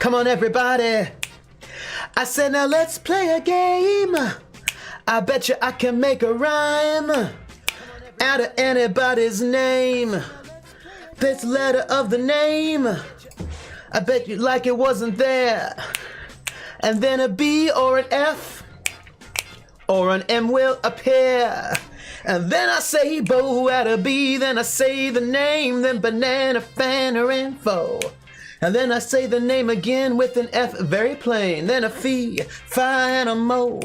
Come on, everybody. I said, now let's play a game. I bet you I can make a rhyme out of anybody's name. This letter of the name, I bet you like it wasn't there. And then a B or an F or an M will appear. And then I say bo at a B, then I say the name, then banana, fan, or info. And then I say the name again with an F, very plain, then a fee, fi, and a mo.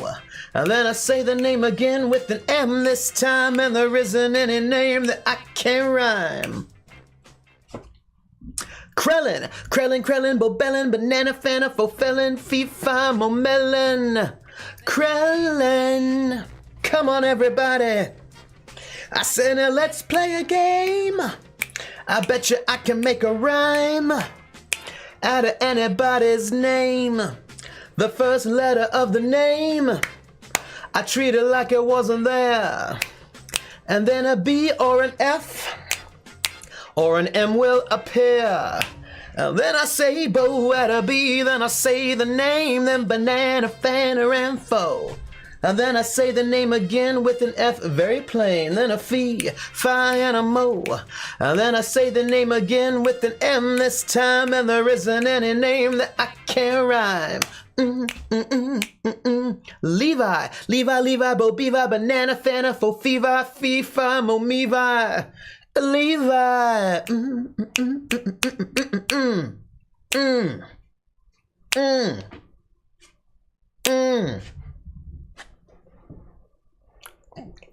And then I say the name again with an M this time, and there isn't any name that I can rhyme. Krellin, Krellin, Krellin, Bobellin, Banana, Fana, Fofelin, Fee, Fi, Momelin. Krellin, come on everybody. I said, now let's play a game. I bet you I can make a rhyme out of anybody's name. The first letter of the name, I treat it like it wasn't there. And then a B or an F or an M will appear. And then I say bo at a B, then I say the name, then banana, fan, or info. And then I say the name again with an F, very plain, then a fee, fi, and a mo. And then I say the name again with an M this time, and there isn't any name that I can rhyme. Levi, Levi, Levi, Bo, Bevi, Banana, Fana, Fo, Fevi, Fee, Fi, Mo, Mevi. Levi.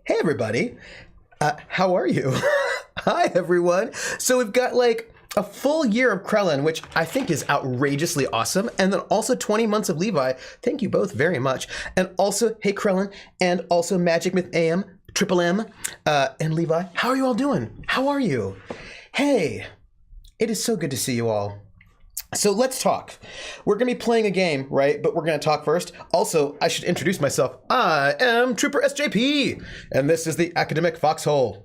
Hey everybody, how are you? Hi everyone. So we've got like a full year of Krellin, which I think is outrageously awesome, and then also 20 months of Levi. Thank you both very much. And also, hey Krellin, and also Magic Myth AM, Triple M, and Levi. How are you all doing? How are you? Hey, it is so good to see you all. So let's talk. We're going to be playing a game, right? But we're going to talk first. Also, I should introduce myself. I am Trooper SJP, and this is the Academic Foxhole.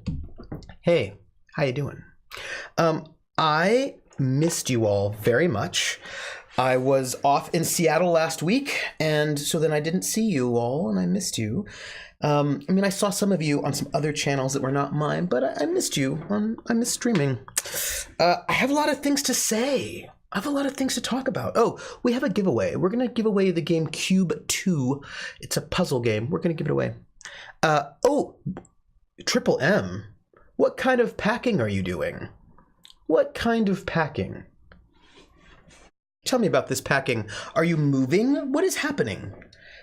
Hey, how you doing? I missed you all very much. I was off in Seattle last week, and so then I didn't see you all, and I missed you. I mean, I saw some of you on some other channels that were not mine, but I missed you. I missed streaming. I have a lot of things to say. I have a lot of things to talk about. Oh, we have a giveaway. We're going to give away the game Cube 2. It's a puzzle game. We're going to give it away. Oh, Triple M. What kind of packing are you doing? What kind of packing? Tell me about this packing. Are you moving? What is happening?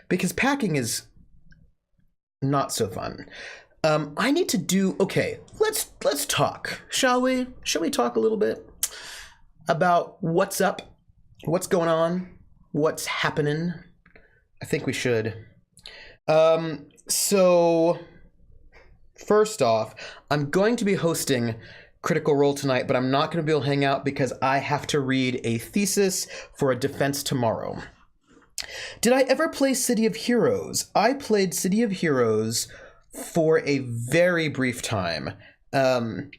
Because packing is not so fun. I need to do... Okay, let's talk. Shall we? Shall we talk a little bit about what's up, what's going on, what's happening? I think we should. So first off, I'm going to be hosting Critical Role tonight, but I'm not going to be able to hang out because I have to read a thesis for a defense tomorrow. Did I ever play City of Heroes? I played City of Heroes for a very brief time. No,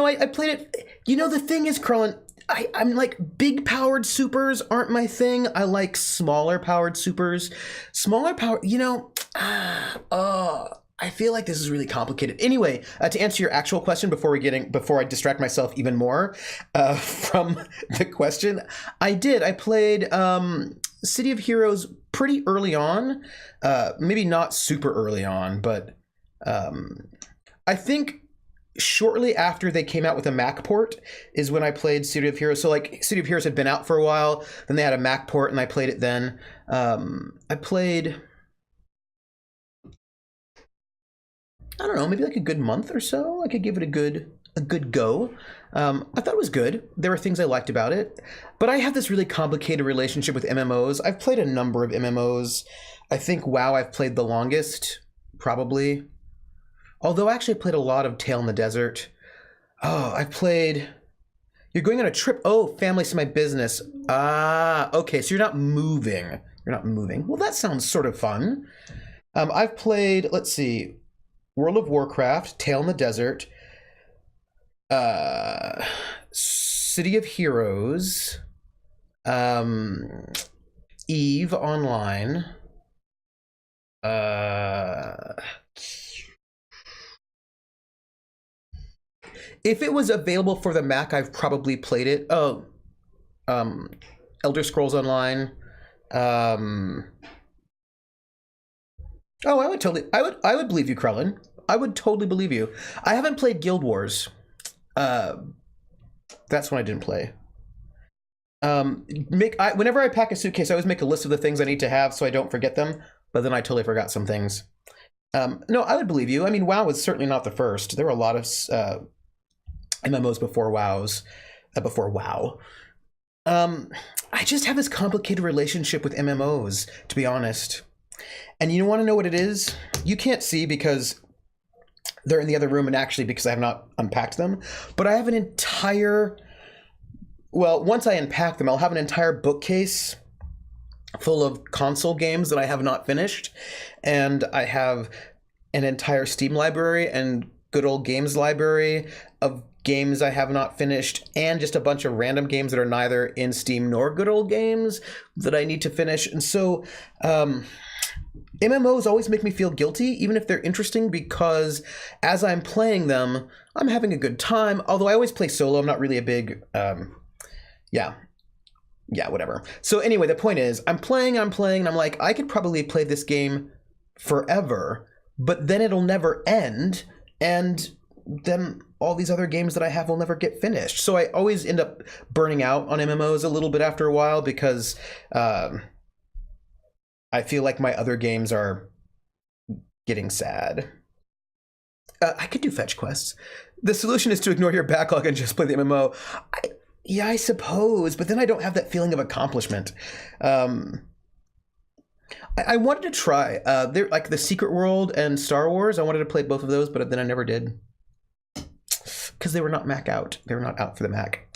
I played it. You know, the thing is, Krellin, I'm like, big powered supers aren't my thing. I like smaller powered supers. Smaller power, you know, I feel like this is really complicated. Anyway, to answer your actual question before I distract myself even more from the question, I played City of Heroes pretty early on, maybe not super early on, but I think shortly after they came out with a Mac port is when I played City of Heroes. So like City of Heroes had been out for a while, then they had a Mac port and I played it then. I played, I don't know, maybe like a good month or so. I could give it a good go. I thought it was good. There were things I liked about it, but I have this really complicated relationship with MMOs. I've played a number of MMOs. I think WoW I've played the longest, probably. Although I actually played a lot of Tale in the Desert. Oh, I played... You're going on a trip. Oh, family to my business. Ah, okay, so you're not moving. You're not moving. Well, that sounds sort of fun. I've played, let's see, World of Warcraft, Tale in the Desert, City of Heroes, Um, Eve Online. If it was available for the Mac, I've probably played it. Oh, Elder Scrolls Online. Oh, I would believe you, Krellin. I would totally believe you. I haven't played Guild Wars. That's one I didn't play. Whenever I pack a suitcase, I always make a list of the things I need to have so I don't forget them. But then I totally forgot some things. No, I would believe you. I mean, WoW was certainly not the first. There were a lot of MMOs before before WoW. I just have this complicated relationship with MMOs, to be honest. And you want to know what it is? You can't see because they're in the other room, and actually because I have not unpacked them. But I have an entire... Well, once I unpack them, I'll have an entire bookcase full of console games that I have not finished. And I have an entire Steam library and good old games library of games I have not finished, and just a bunch of random games that are neither in Steam nor good old games that I need to finish. And so MMOs always make me feel guilty, even if they're interesting, because as I'm playing them, I'm having a good time. Although I always play solo, I'm not really a big... Yeah, whatever. So anyway, the point is, I'm playing, and I'm like, I could probably play this game forever, but then it'll never end, and then all these other games that I have will never get finished. So I always end up burning out on MMOs a little bit after a while, because I feel like my other games are getting sad. I could do fetch quests. The solution is to ignore your backlog and just play the MMO. Yeah, I suppose, but then I don't have that feeling of accomplishment. I wanted to try. They're like the Secret World and Star Wars. I wanted to play both of those, but then I never did. Because they were not Mac out. They were not out for the Mac.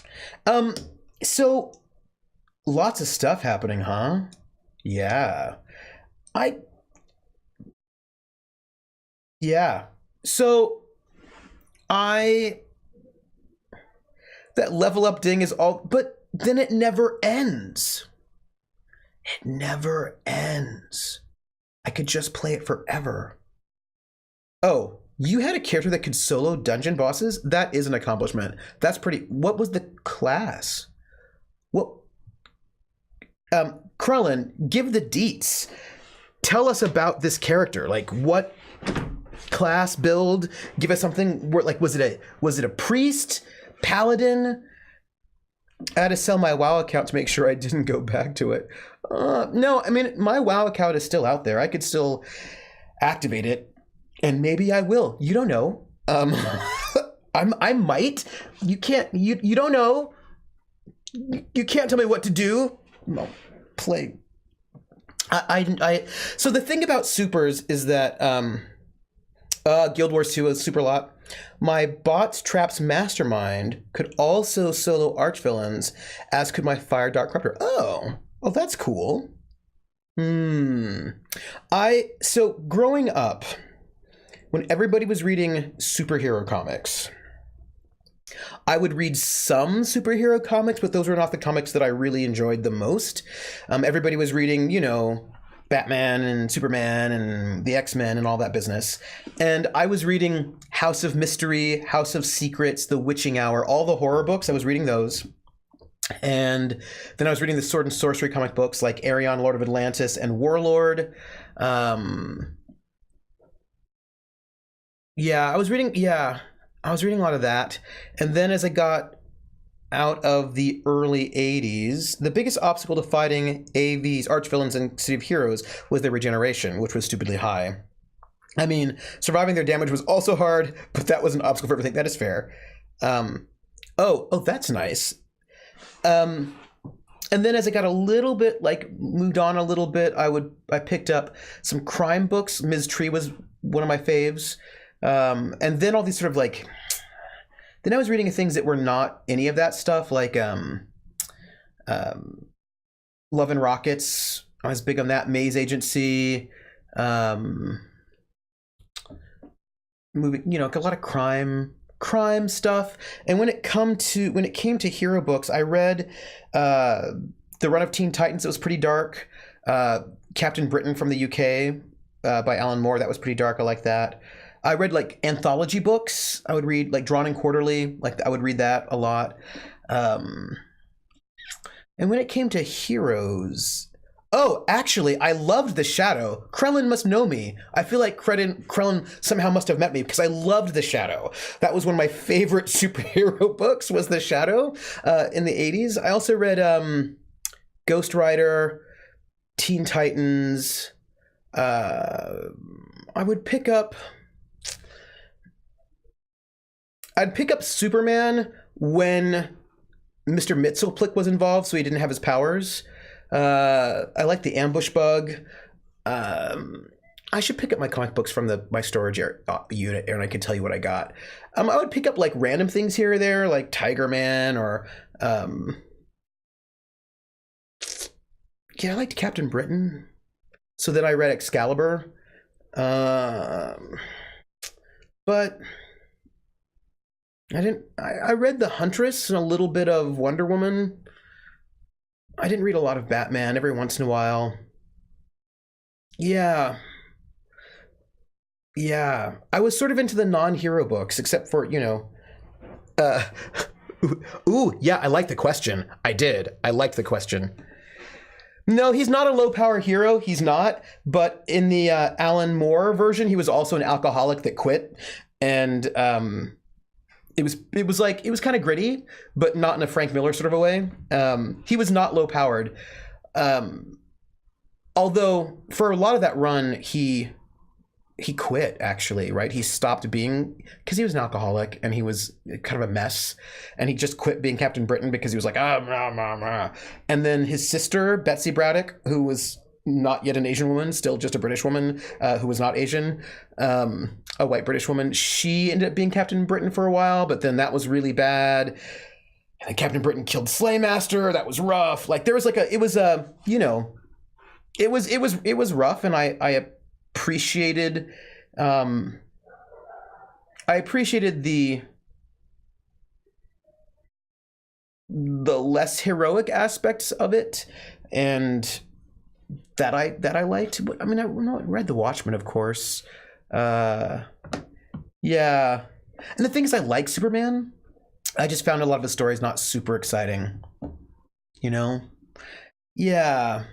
So lots of stuff happening, huh? Yeah. So that level up ding is all, but then it never ends. It never ends. I could just play it forever. Oh, you had a character that could solo dungeon bosses? That is an accomplishment. That's pretty... What was the class? What... Krellin, give the deets. Tell us about this character. Like, what class build? Give us something... Like, was it a priest? Paladin? I had to sell my WoW account to make sure I didn't go back to it. No, I mean, my WoW account is still out there. I could still activate it, and maybe I will. You don't know. I might. You can't. You don't know. You can't tell me what to do. No, play. So the thing about supers is that Guild Wars 2 is super lot. My Bots Traps Mastermind could also solo archvillains, as could my Fire Dark Corruptor. Oh, that's cool. So growing up, when everybody was reading superhero comics, I would read some superhero comics, but those were not the comics that I really enjoyed the most. Everybody was reading, Batman and Superman and the X-Men and all that business. And I was reading House of Mystery, House of Secrets, The Witching Hour, all the horror books. I was reading those. And then I was reading the Sword and Sorcery comic books like Arion, Lord of Atlantis, and Warlord. I was reading a lot of that. And then as I got out of the early 80s, the biggest obstacle to fighting AVs, archvillains, and City of Heroes was their regeneration, which was stupidly high. I mean, surviving their damage was also hard, but that was an obstacle for everything. That is fair. That's nice. And then as I got a little bit, moved on a little bit, I picked up some crime books. Ms. Tree was one of my faves. And then all these sort of then I was reading things that were not any of that stuff, like Love and Rockets. I was big on that. Maze Agency. Movie, a lot of crime stuff. And when it came to hero books, I read the run of Teen Titans, it was pretty dark. Captain Britain from the UK by Alan Moore, that was pretty dark. I like that. I read like anthology books. I would read like Drawn and Quarterly. Like I would read that a lot. And when it came to heroes, oh, actually, I loved The Shadow. Krellin must know me. I feel like Krellin somehow must have met me because I loved The Shadow. That was one of my favorite superhero books, was The Shadow in the 80s. I also read Ghost Rider, Teen Titans. I'd pick up Superman when Mr. Mxyzptlk was involved, so he didn't have his powers. I like the Ambush Bug. I should pick up my comic books from my storage unit, and I can tell you what I got. I would pick up like random things here or there, like Tiger Man, or I liked Captain Britain. So then I read Excalibur. But I read The Huntress and a little bit of Wonder Woman. I didn't read a lot of Batman, every once in a while. Yeah. I was sort of into the non-hero books, except for, ooh, yeah, I like the question. I did. I liked the question. No, he's not a low-power hero. He's not. But in the Alan Moore version, he was also an alcoholic that quit. And it was kind of gritty, but not in a Frank Miller sort of a way. He was not low-powered. Although for a lot of that run, he quit, actually, right? He stopped being, because he was an alcoholic and he was kind of a mess, and he just quit being Captain Britain because he was like, and then his sister, Betsy Braddock, who was not yet an Asian woman, still just a British woman who was not Asian, a white British woman, she ended up being Captain Britain for a while, but then that was really bad. And then Captain Britain killed Slaymaster. That was rough. Like there was like it was rough, and I appreciated the less heroic aspects of it, and that I liked. But I mean, I read The Watchmen, of course. Yeah, and the thing is, I like Superman. I just found a lot of the stories not super exciting. Yeah.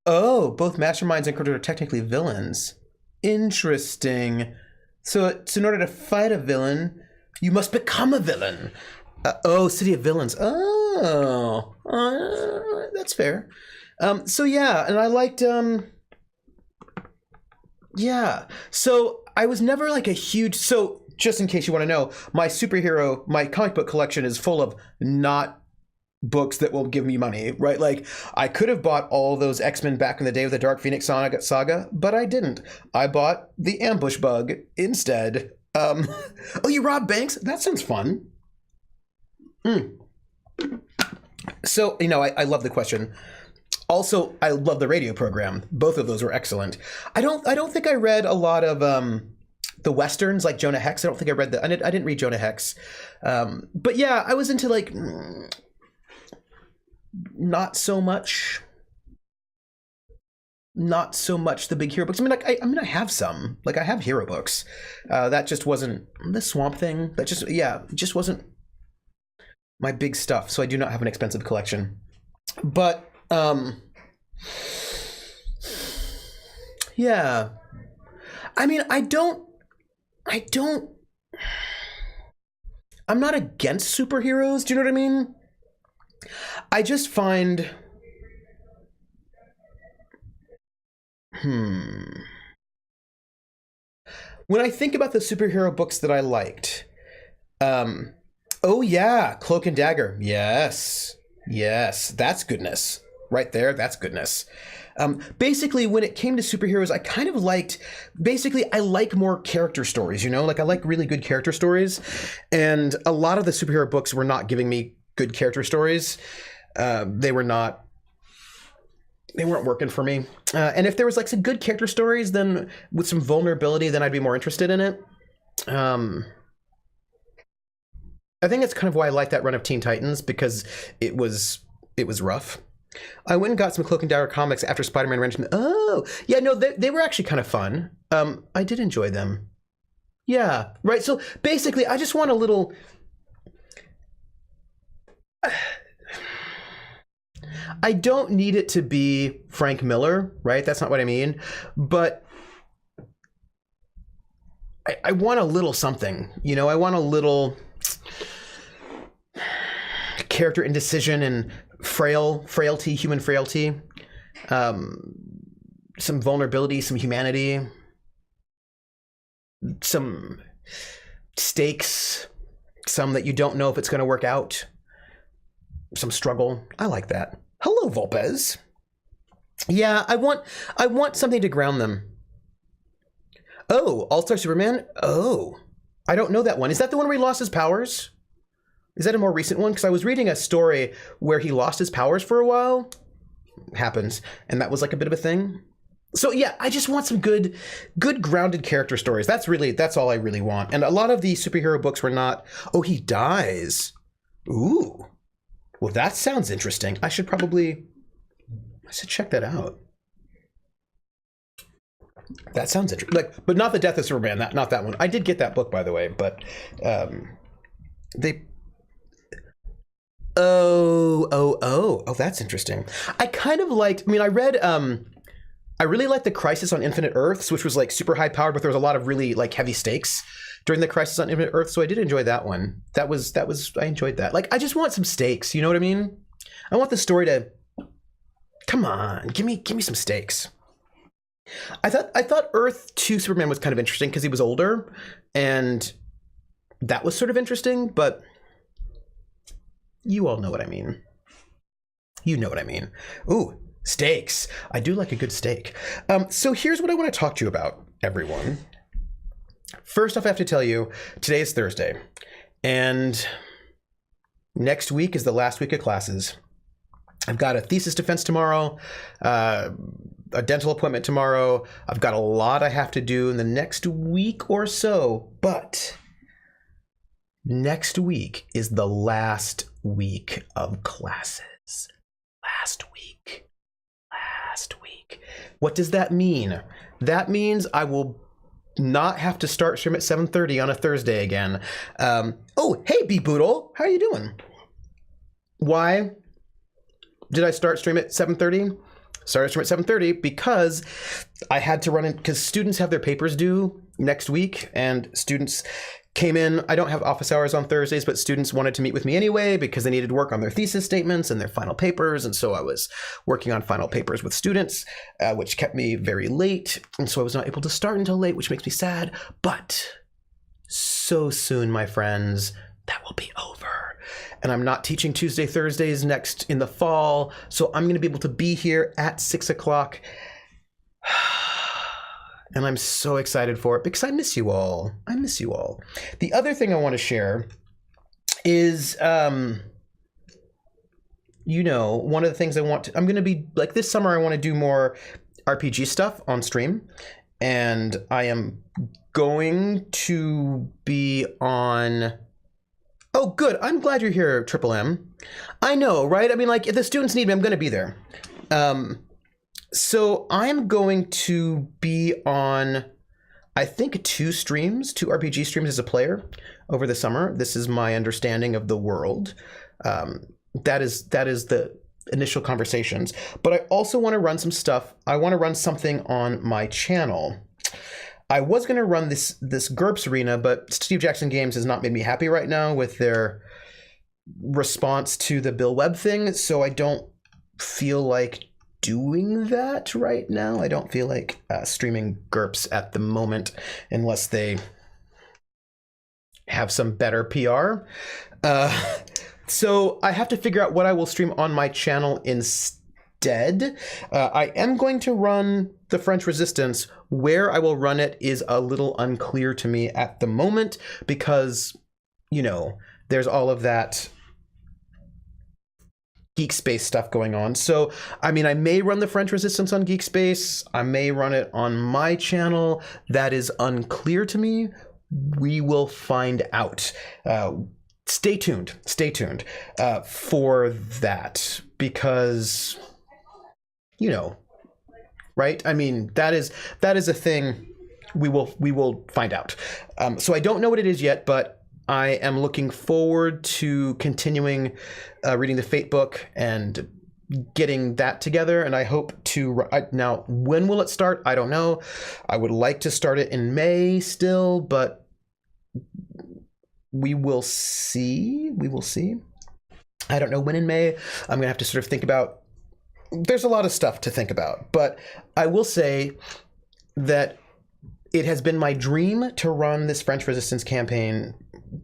Oh, both masterminds and Critter are technically villains. Interesting. So in order to fight a villain, you must become a villain. City of Villains. Oh, that's fair. So yeah, and I liked. Yeah. So I was never like a huge. So just in case you want to know, my comic book collection is full of not books that will give me money, right? Like I could have bought all those X-Men back in the day with the Dark Phoenix saga, but I didn't. I bought the Ambush Bug instead. Oh, you robbed banks? That sounds fun. So, I love the question. Also, I love the radio program. Both of those were excellent. I don't think I read a lot of the Westerns like Jonah Hex. I don't think I read I didn't read Jonah Hex. But yeah, I was into like not so much the big hero books. I mean, I have some. Like I have hero books. That just wasn't the Swamp Thing. That just wasn't my big stuff. So I do not have an expensive collection. But yeah. I mean, I'm not against superheroes. Do you know what I mean? I just find when I think about the superhero books that I liked, oh yeah, Cloak and Dagger. Yes, that's goodness. Right there, that's goodness. Basically, when it came to superheroes, I kind of liked, I like more character stories, Like I like really good character stories. And a lot of the superhero books were not giving me good character stories. They weren't working for me. And if there was like some good character stories, then with some vulnerability, then I'd be more interested in it. I think that's kind of why I like that run of Teen Titans, because it was rough. I went and got some Cloak and Dagger comics after Spider-Man ran into me. Oh, yeah, no, they were actually kind of fun. I did enjoy them. Yeah, right. So basically, I just want a little. I don't need it to be Frank Miller, right? That's not what I mean. But I want a little something, you know. I want a little character indecision and frailty, human frailty, some vulnerability, some humanity, some stakes, some that you don't know if it's going to work out, some struggle. I like that. Hello, Volpez. Yeah, I want something to ground them. Oh, All-Star Superman? Oh, I don't know that one. Is that the one where he lost his powers? Is that a more recent one? Because I was reading a story where he lost his powers for a while. Happens. And that was like a bit of a thing. So yeah, I just want some good grounded character stories. That's all I really want. And a lot of the superhero books were not, oh, he dies. Ooh. Well, that sounds interesting. I should check that out. That sounds interesting. Like, but not the Death of Superman. Not that one. I did get that book, by the way, but they. Oh, that's interesting. I kind of liked. I mean, I read. I really liked the Crisis on Infinite Earths, which was like super high powered, but there was a lot of really like heavy stakes during the Crisis on Infinite Earths. So I did enjoy that one. That was. I enjoyed that. Like, I just want some stakes. You know what I mean? I want the story to. Come on, give me some stakes. I thought Earth 2 Superman was kind of interesting because he was older, and that was sort of interesting, but you all know what I mean. You know what I mean. Ooh, steaks. I do like a good steak. So here's what I want to talk to you about, everyone. First off, I have to tell you, today is Thursday, and next week is the last week of classes. I've got a thesis defense tomorrow, a dental appointment tomorrow. I've got a lot I have to do in the next week or so, but next week is the last week of classes. Last week. What does that mean? That means I will not have to start stream at 7:30 on a Thursday again. Oh, hey, B-Boodle. How are you doing? Why did I start stream at 7:30? Started stream at 7:30 because I had to run in, because students have their papers due next week, and students came in. I don't have office hours on Thursdays, but students wanted to meet with me anyway because they needed work on their thesis statements and their final papers. And so I was working on final papers with students, which kept me very late. And so I was not able to start until late, which makes me sad. But so soon, my friends, that will be over. And I'm not teaching Tuesday, Thursdays next in the fall. So I'm going to be able to be here at 6 o'clock. And I'm so excited for it because I miss you all. The other thing I want to share is, one of the things I'm going to be, like this summer, I want to do more RPG stuff on stream. And I am going to be on... Oh, good. I'm glad you're here, Triple M. I know, right? I mean, like, if the students need me, I'm going to be there. So I'm going to be on, I think, 2 RPG streams as a player over the summer. This is my understanding of the world. That is the initial conversations. But I also want to run some stuff. I want to run something on my channel. I was going to run this GURPS arena, but Steve Jackson Games has not made me happy right now with their response to the Bill Webb thing. So I don't feel like doing that right now. I don't feel like streaming GURPS at the moment unless they have some better PR. So I have to figure out what I will stream on my channel instead. I am going to run the French Resistance. Where I will run it is a little unclear to me at the moment because, there's all of that Geek Space stuff going on. So, I mean, I may run the French Resistance on Geek Space. I may run it on my channel. That is unclear to me. We will find out. stay tuned for that, because, you know, right? I mean, that is a thing we will find out. So I don't know what it is yet, but I am looking forward to continuing reading the Fate book and getting that together. And I hope to now, when will it start? I don't know. I would like to start it in May still, but we will see. I don't know when in May. I'm gonna have to sort of think about, there's a lot of stuff to think about, but I will say that it has been my dream to run this French Resistance campaign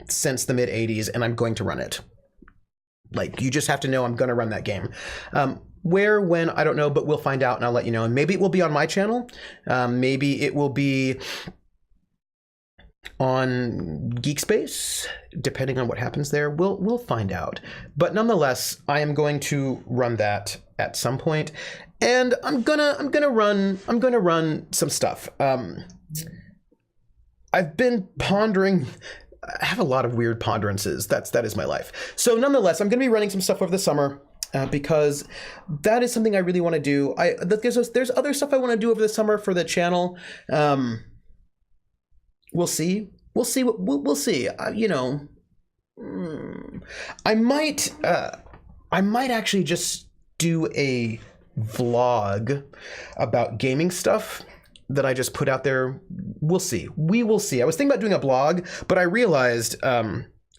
since the mid 80s, and I'm going to run it. Like, you just have to know I'm going to run that game. Where, when, I don't know, but we'll find out and I'll let you know. And maybe it will be on my channel. Maybe it will be on GeekSpace, depending on what happens there. We'll find out. But nonetheless, I am going to run that at some point, and I'm gonna run some stuff. I've been pondering. I have a lot of weird ponderances. That is my life. So nonetheless, I'm going to be running some stuff over the summer because that is something I really want to do. There's other stuff I want to do over the summer for the channel. We'll see. We'll see. We'll see. You know, I might actually just do a vlog about gaming stuff that I just put out there. We'll see. We will see. I was thinking about doing a blog, but I realized,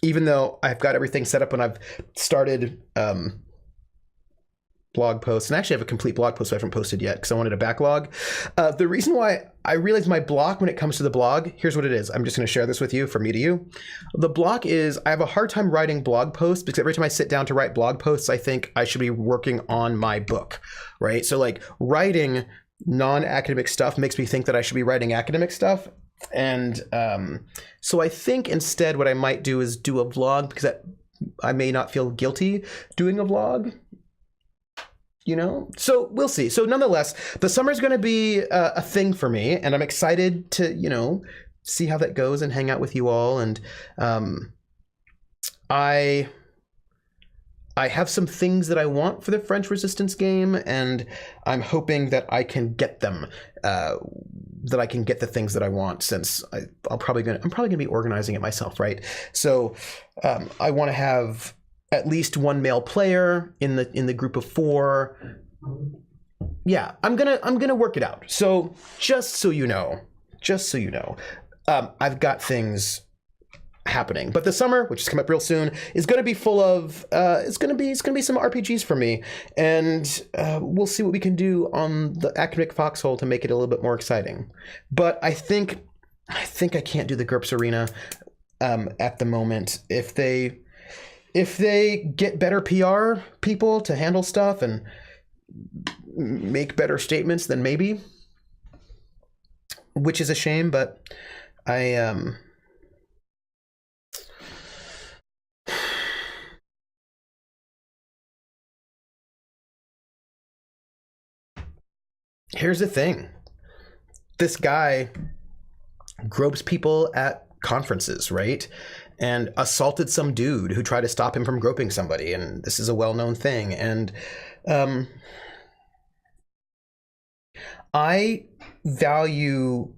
even though I've got everything set up and I've started blog posts, and actually I have a complete blog post I haven't posted yet because I wanted a backlog. The reason why I realized my block when it comes to the blog, here's what it is. I'm just going to share this with you, from me to you. The block is, I have a hard time writing blog posts because every time I sit down to write blog posts, I think I should be working on my book, right? So like writing non-academic stuff makes me think that I should be writing academic stuff. And so I think instead what I might do is do a vlog, because I may not feel guilty doing a vlog, you know? So we'll see. So nonetheless, the summer's going to be a thing for me, and I'm excited to, you know, see how that goes and hang out with you all. And I have some things that I want for the French Resistance game, and I'm hoping that I can get them, that I can get the things that I want, since I'm probably gonna be organizing it myself, right? So I want to have at least one male player in the group of 4. Yeah, I'm gonna work it out. So just so you know, I've got things happening. But the summer, which is coming up real soon, is going to be full of it's going to be some RPGs for me, and we'll see what we can do on the academic foxhole to make it a little bit more exciting. But I think I can't do the GURPS Arena at the moment. If they get better PR people to handle stuff and make better statements, then maybe, which is a shame. But here's the thing. This guy gropes people at conferences, right? And assaulted some dude who tried to stop him from groping somebody. And this is a well-known thing. And I value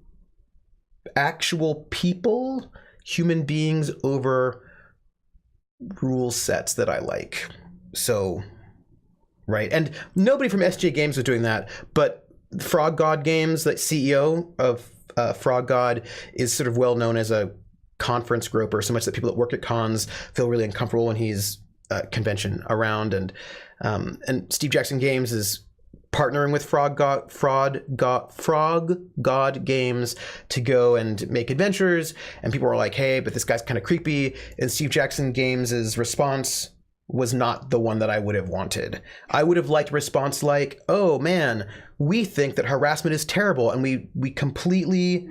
actual people, human beings, over rule sets that I like. So, right. And nobody from SJ Games was doing that, but Frog God Games, the CEO of Frog God, is sort of well known as a conference groper, so much that people that work at cons feel really uncomfortable when he's convention around. And Steve Jackson Games is partnering with Frog God Games to go and make adventures. And people were like, "Hey, but this guy's kind of creepy." And Steve Jackson Games' response was not the one that I would have wanted. I would have liked a response like, "Oh man, we think that harassment is terrible, and we completely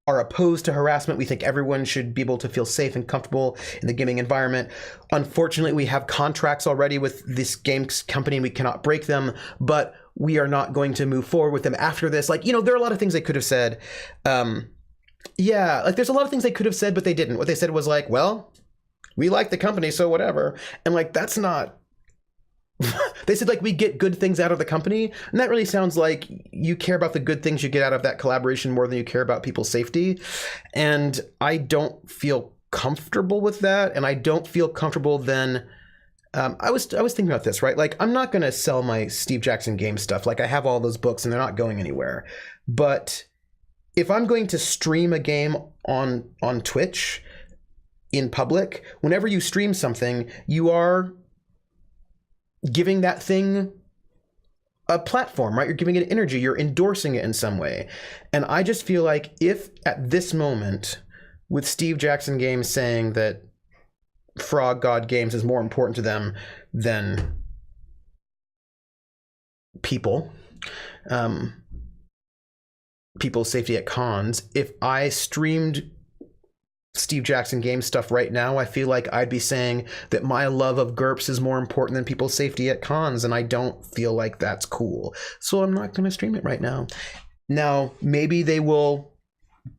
are opposed to harassment. We think everyone should be able to feel safe and comfortable in the gaming environment. Unfortunately, we have contracts already with this games company and we cannot break them, but we are not going to move forward with them after this." Like, you know, there are a lot of things they could have said. Yeah, like there's a lot of things they could have said, but they didn't. What they said was like, "Well, we like the company, so whatever. And like, that's not, they said like, we get good things out of the company. And that really sounds like you care about the good things you get out of that collaboration more than you care about people's safety. And I don't feel comfortable with that. And I don't feel comfortable then. I was thinking about this, right? Like, I'm not going to sell my Steve Jackson game stuff. Like, I have all those books and they're not going anywhere. But if I'm going to stream a game on Twitch in public, whenever you stream something, you are giving that thing a platform, right? You're giving it energy. You're endorsing it in some way. And I just feel like if at this moment, with Steve Jackson Games saying that Frog God Games is more important to them than people, people's safety at cons, if I streamed Steve Jackson Games stuff right now, I feel like I'd be saying that my love of GURPS is more important than people's safety at cons, and I don't feel like that's cool. So I'm not going to stream it right now. Now, maybe they will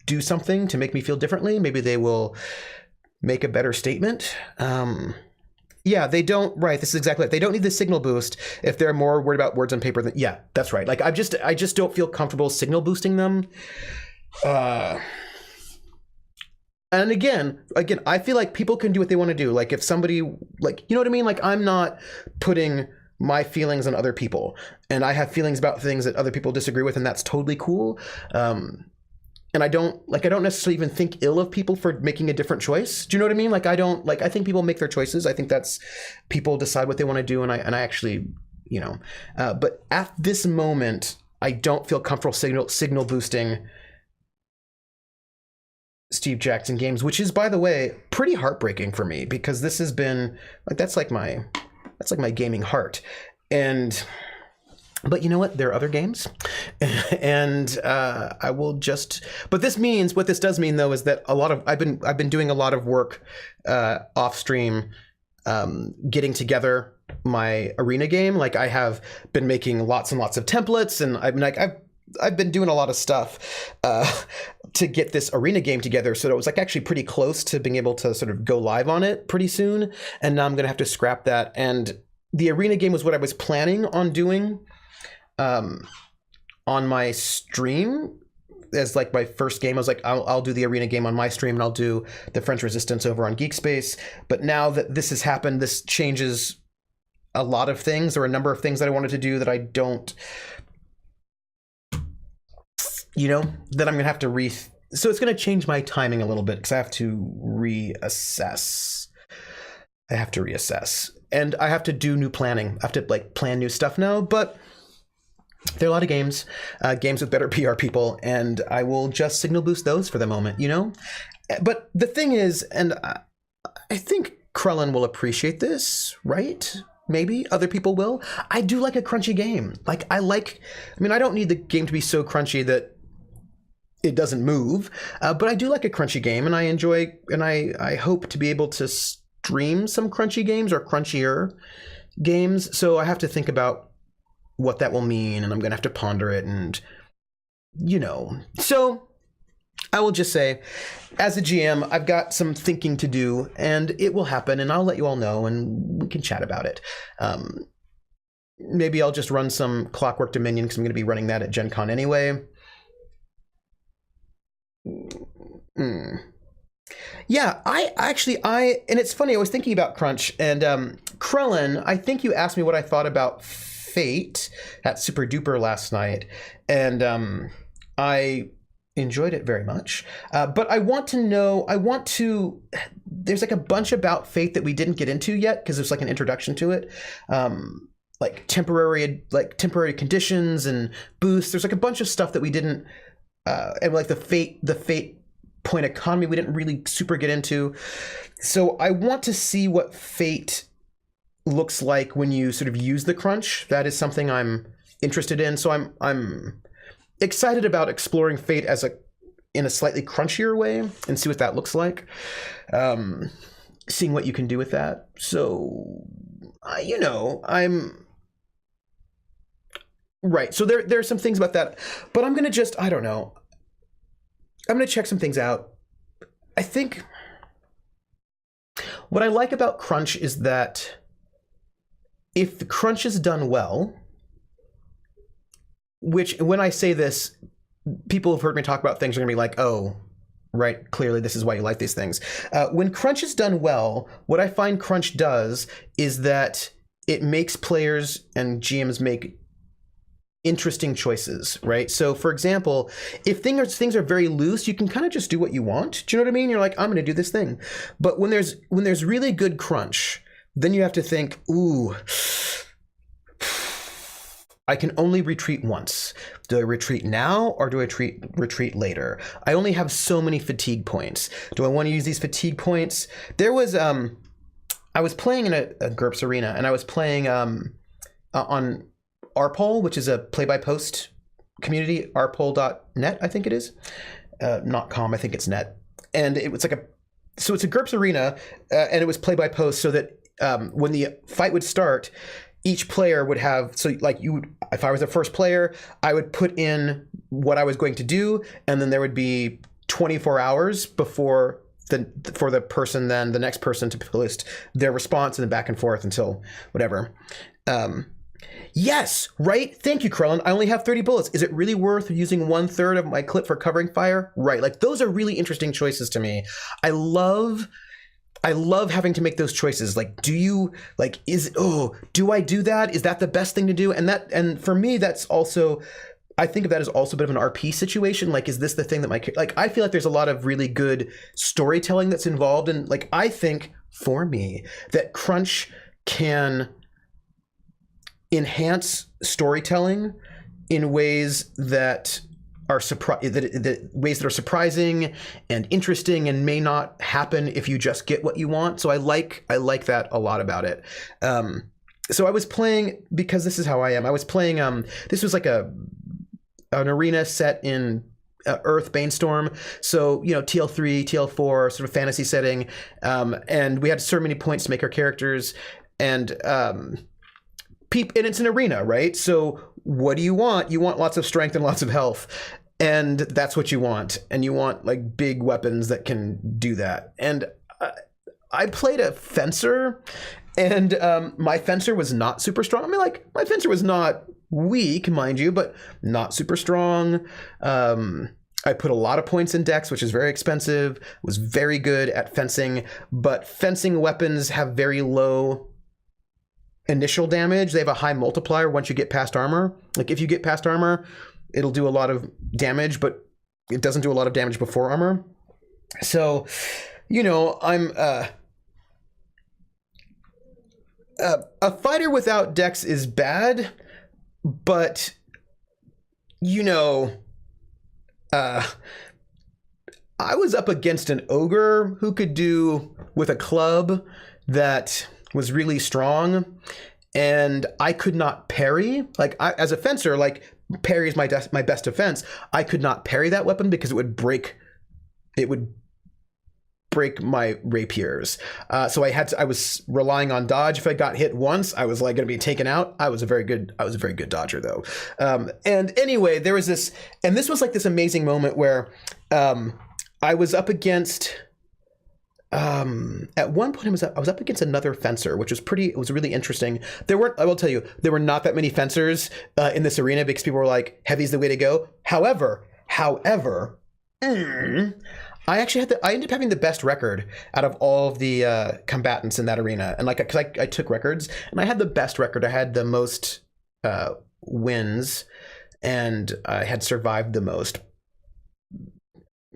do something to make me feel differently. Maybe they will make a better statement. Yeah, they don't, right, this is exactly it. They don't need the signal boost if they're more worried about words on paper than, yeah, that's right. Like, I just don't feel comfortable signal boosting them. And again, I feel like people can do what they want to do. Like, if somebody, like, you know what I mean? Like, I'm not putting my feelings on other people, and I have feelings about things that other people disagree with, and that's totally cool. And I don't necessarily even think ill of people for making a different choice. Do you know what I mean? Like, I think people make their choices. I think that's, people decide what they want to do. And I actually, you know, but at this moment, I don't feel comfortable signal boosting Steve Jackson Games, which is, by the way, pretty heartbreaking for me, because this has been like, that's like my gaming heart. But you know what? There are other games, and I will just. But this means, what this does mean, though, is that I've been doing a lot of work off stream, getting together my arena game. Like, I have been making lots and lots of templates, and I've been doing a lot of stuff to get this arena game together. So it was like actually pretty close to being able to sort of go live on it pretty soon. And now I'm gonna have to scrap that. And the arena game was what I was planning on doing on my stream as like my first game. I was like, I'll do the arena game on my stream, and I'll do the French Resistance over on Geekspace. But now that this has happened, this changes a lot of things, or a number of things that I wanted to do that I don't, you know, that I'm gonna have to so it's gonna change my timing a little bit, because I have to reassess. And I have to do new planning. I have to like plan new stuff now, but there are a lot of games with better PR people, and I will just signal boost those for the moment, you know? But the thing is, and I think Krellin will appreciate this, right? Maybe other people will. I do like a crunchy game. Like, I don't need the game to be so crunchy that it doesn't move, but I do like a crunchy game, and I enjoy, and I hope to be able to stream some crunchy games, or crunchier games. So I have to think about what that will mean, and I'm gonna have to ponder it, and you know. So I will just say, as a GM, I've got some thinking to do, and it will happen, and I'll let you all know, and we can chat about it. Maybe I'll just run some Clockwork Dominion, because I'm gonna be running that at Gen Con anyway. Yeah, and it's funny, I was thinking about Crunch, and Krellin, I think you asked me what I thought about Fate at Super Duper last night, and I enjoyed it very much. But I want to, there's like a bunch about Fate that we didn't get into yet, because there's like an introduction to it. Like temporary conditions and boosts. There's like a bunch of stuff that we didn't, and like the Fate point economy we didn't really super get into. So I want to see what Fate looks like when you sort of use the crunch. That is something I'm interested in. So I'm excited about exploring Fate in a slightly crunchier way, and see what that looks like. Seeing what you can do with that. So you know, I'm right. So there are some things about that, but I'm gonna just, I don't know. I'm gonna check some things out. I think What I like about crunch is that if the crunch is done well, which when I say this, people have heard me talk about things are going to be like, oh, right, clearly this is why you like these things. When crunch is done well, what I find crunch does is that it makes players and GMs make interesting choices, right? So for example, if things are very loose, you can kind of just do what you want. Do you know what I mean? You're like, I'm going to do this thing. But when there's really good crunch, then you have to think, ooh, I can only retreat once. Do I retreat now or do I retreat later? I only have so many fatigue points. Do I want to use these fatigue points? There was I was playing in a GURPS arena, and I was playing on RPOL, which is a play-by-post community, rpol.net, I think it is. Not com, I think it's net. And it was like so it's a GURPS arena, and it was play-by-post, so that when the fight would start, each player would have, so like if I was the first player, I would put in what I was going to do, and then there would be 24 hours before for the next person to post their response, and then back and forth until whatever. Yes, right? Thank you, Krellin. I only have 30 bullets. Is it really worth using 1/3 of my clip for covering fire? Right. Like, those are really interesting choices to me. I love having to make those choices. Like, do I do that? Is that the best thing to do? And for me, that's also, I think of that as also a bit of an RP situation. Like, is this the thing that I feel like there's a lot of really good storytelling that's involved. And like, I think for me that crunch can enhance storytelling in ways that are ways that are surprising and interesting and may not happen if you just get what you want. So I like that a lot about it. So I was playing, because this is how I am. I was playing. This was like an arena set in Earth Banestorm. So, TL3, TL4 sort of fantasy setting, and we had so many points to make our characters, and and it's an arena, right? So what do you want? You want lots of strength and lots of health, and that's what you want. And you want like big weapons that can do that. And I played a fencer, and my fencer was not super strong. I mean, like, my fencer was not weak, mind you, but not super strong. I put a lot of points in dex, which is very expensive. Was very good at fencing, but fencing weapons have very low initial damage. They have a high multiplier once you get past armor. Like, if you get past armor, it'll do a lot of damage, but it doesn't do a lot of damage before armor. So, I'm a fighter without dex is bad, but I was up against an ogre who could do with a club that was really strong, and I could not parry. Like, as a fencer, like, parry is my best defense. I could not parry that weapon because it would break my rapiers. So I was relying on dodge. If I got hit once, I was like going to be taken out. I was a very good dodger though. And anyway, there was this, and this was like this amazing moment where I was up against. At one point I was up against another fencer, which was it was really interesting. I will tell you, there were not that many fencers in this arena because people were like, heavy's the way to go. However, I ended up having the best record out of all of the combatants in that arena. And like, cause I took records, and I had the best record. I had the most wins, and I had survived the most.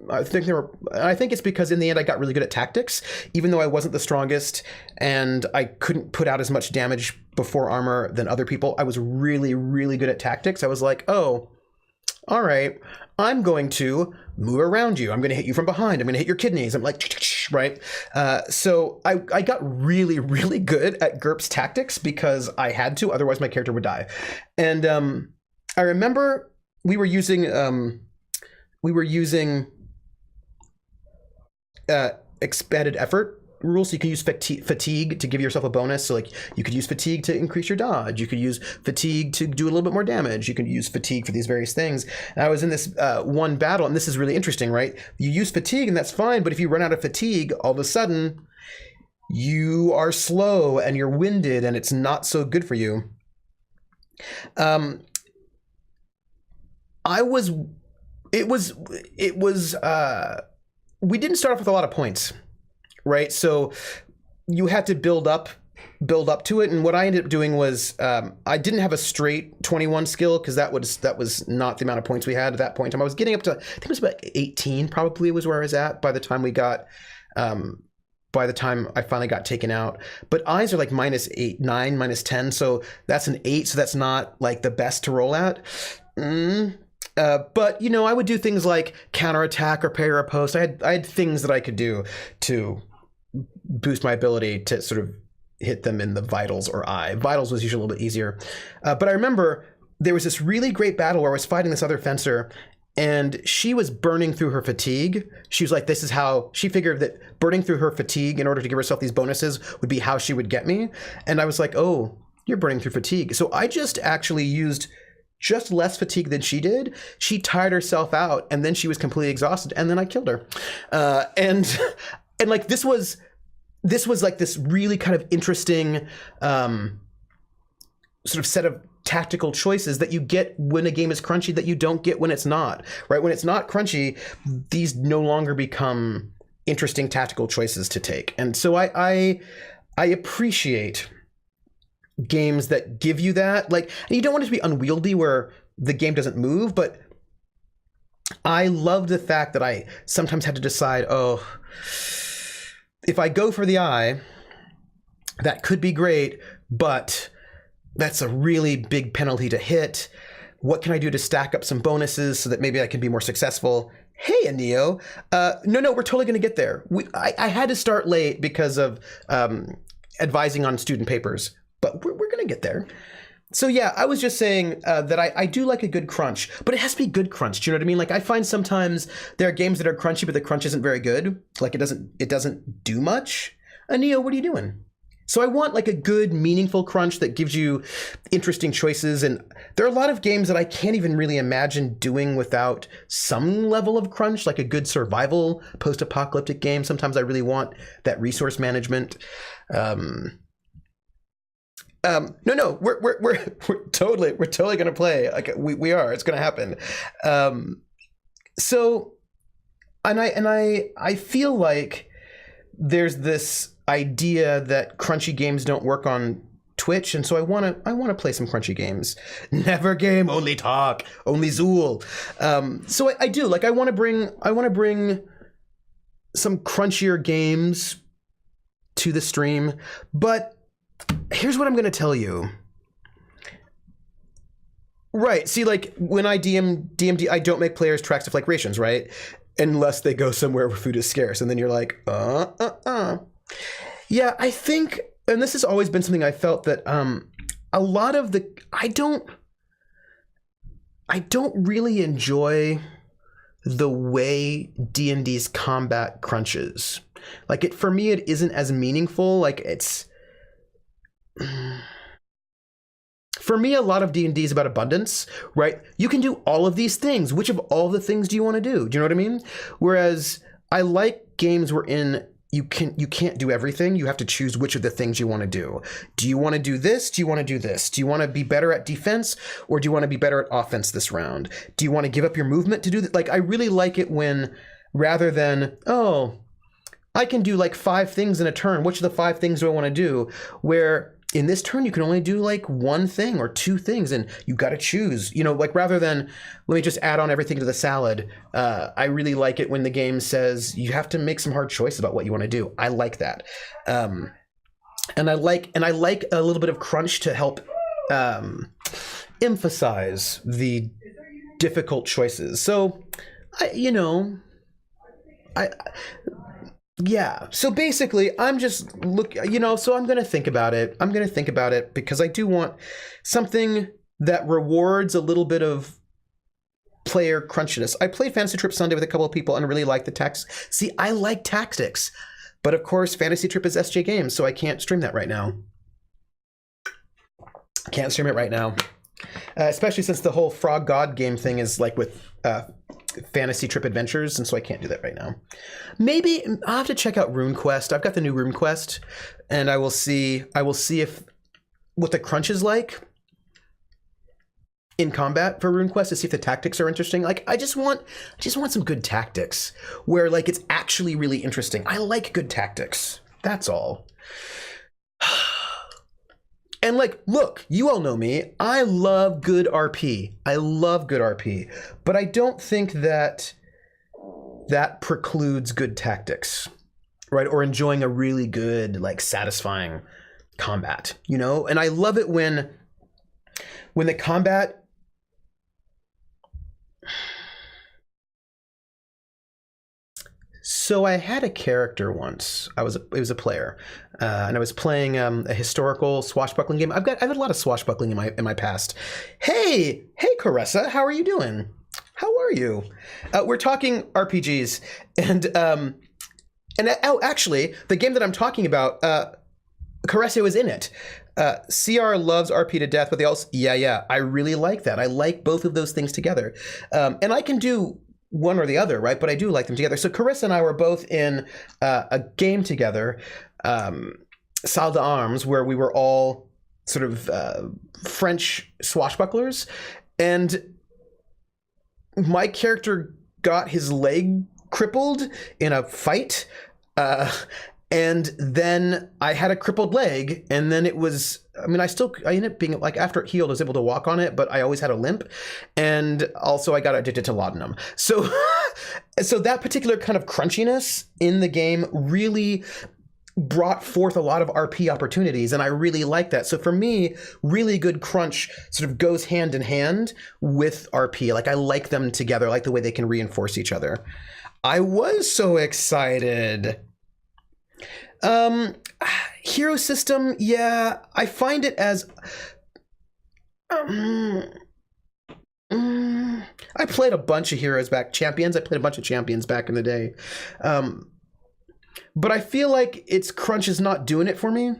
I think it's because in the end I got really good at tactics, even though I wasn't the strongest and I couldn't put out as much damage before armor than other people. I was really, really good at tactics. I was like, oh, all right, I'm going to move around you. I'm going to hit you from behind. I'm going to hit your kidneys. I'm like, right? So I got really, really good at GURPS tactics because I had to, otherwise my character would die. And I remember we were using expanded effort rules. So you can use fatigue to give yourself a bonus. So like, you could use fatigue to increase your dodge. You could use fatigue to do a little bit more damage. You can use fatigue for these various things. And I was in this one battle, and this is really interesting, right? You use fatigue and that's fine, but if you run out of fatigue, all of a sudden you are slow and you're winded and it's not so good for you. We didn't start off with a lot of points, right? So you had to build up to it. And what I ended up doing was I didn't have a straight 21 skill because that was not the amount of points we had at that point in time. I was getting up to, I think it was about 18 probably was where I was at by the time by the time I finally got taken out. But eyes are like -8, 9, -10. So that's an 8. So that's not like the best to roll at. But, you know, I would do things like counterattack or parry or post. I had things that I could do to boost my ability to sort of hit them in the vitals or eye. Vitals was usually a little bit easier. But I remember there was this really great battle where I was fighting this other fencer and she was burning through her fatigue. She was like, this is how she figured that burning through her fatigue in order to give herself these bonuses would be how she would get me. And I was like, oh, you're burning through fatigue. So I just actually used just less fatigue than she did. She tired herself out and then she was completely exhausted and then I killed her. And like this was like this really kind of interesting sort of set of tactical choices that you get when a game is crunchy that you don't get when it's not, right? When it's not crunchy, these no longer become interesting tactical choices to take. And so I appreciate games that give you that. Like, and you don't want it to be unwieldy where the game doesn't move, but I love the fact that I sometimes had to decide, oh, if I go for the eye, that could be great, but that's a really big penalty to hit. What can I do to stack up some bonuses so that maybe I can be more successful? Hey, Aneo. No, we're totally going to get there. I had to start late because of advising on student papers, but we're going to get there. So yeah, I was just saying that I do like a good crunch, but it has to be good crunch. Do you know what I mean? Like I find sometimes there are games that are crunchy, but the crunch isn't very good. Like it doesn't do much. Aneo, what are you doing? So I want like a good, meaningful crunch that gives you interesting choices. And there are a lot of games that I can't even really imagine doing without some level of crunch, like a good survival post-apocalyptic game. Sometimes I really want that resource management. No, we're totally gonna play. Like we are. It's gonna happen. So, and I feel like there's this idea that crunchy games don't work on Twitch, and so I want to play some crunchy games. Never game, only talk, only Zool. So I do like I want to bring some crunchier games to the stream, but here's what I'm going to tell you. Right. See, like when I DMD, I don't make players track stuff like rations, right? Unless they go somewhere where food is scarce. And then you're like, Yeah, I think, and this has always been something I felt that a lot of the, I don't really enjoy the way D&D's combat crunches. Like for me, it isn't as meaningful. Like for me, a lot of D&D is about abundance, right? You can do all of these things. Which of all the things do you want to do? Do you know what I mean? Whereas I like games wherein you can't do everything. You have to choose which of the things you want to do. Do you want to do this? Do you want to do this? Do you want to be better at defense or do you want to be better at offense this round? Do you want to give up your movement to do that? Like, I really like it when rather than, oh, I can do like 5 things in a turn. Which of the 5 things do I want to do? Where in this turn, you can only do like 1 thing or 2 things and you got to choose, you know, like rather than let me just add on everything to the salad. I really like it when the game says you have to make some hard choices about what you want to do. I like that. And I like a little bit of crunch to help emphasize the difficult choices. So, yeah. So basically, I'm just so I'm going to think about it. Because I do want something that rewards a little bit of player crunchiness. I played Fantasy Trip Sunday with a couple of people and really liked the tactics. See, I like tactics. But of course, Fantasy Trip is SJ Games, so I can't stream that right now. Can't stream it right now. Especially since the whole Frog God game thing is like with fantasy trip adventures, and so I can't do that right now. Maybe I'll have to check out RuneQuest. I've got the new RuneQuest, and I will see if what the crunch is like in combat for RuneQuest, to see if the tactics are interesting. Like I just want some good tactics where like it's actually really interesting. I like good tactics. That's all. And like, look, you all know me. I love good RP. I love good RP, but I don't think that precludes good tactics, right? Or enjoying a really good, like satisfying combat, you know? And I love it when the combat, so I had a character once. It was a player, and I was playing a historical swashbuckling game. I've had a lot of swashbuckling in my past. Hey, Caressa, how are you doing? How are you? We're talking RPGs, and actually, the game that I'm talking about, Caressa was in it. CR loves RP to death, but they also I really like that. I like both of those things together, and I can do one or the other, right? But I do like them together. So Carissa and I were both in a game together, Salle d'Armes, where we were all sort of French swashbucklers, and my character got his leg crippled in a fight, and then I had a crippled leg, and then it was, I ended up being, like, after it healed, I was able to walk on it, but I always had a limp, and also I got addicted to laudanum. So, so that particular kind of crunchiness in the game really brought forth a lot of RP opportunities, and I really like that. So for me, really good crunch sort of goes hand in hand with RP. Like, I like them together. I like the way they can reinforce each other. I was so excited. Hero system, yeah, I find it as I played a bunch of heroes back, champions. I played a bunch of champions back in the day, but I feel like its crunch is not doing it for me.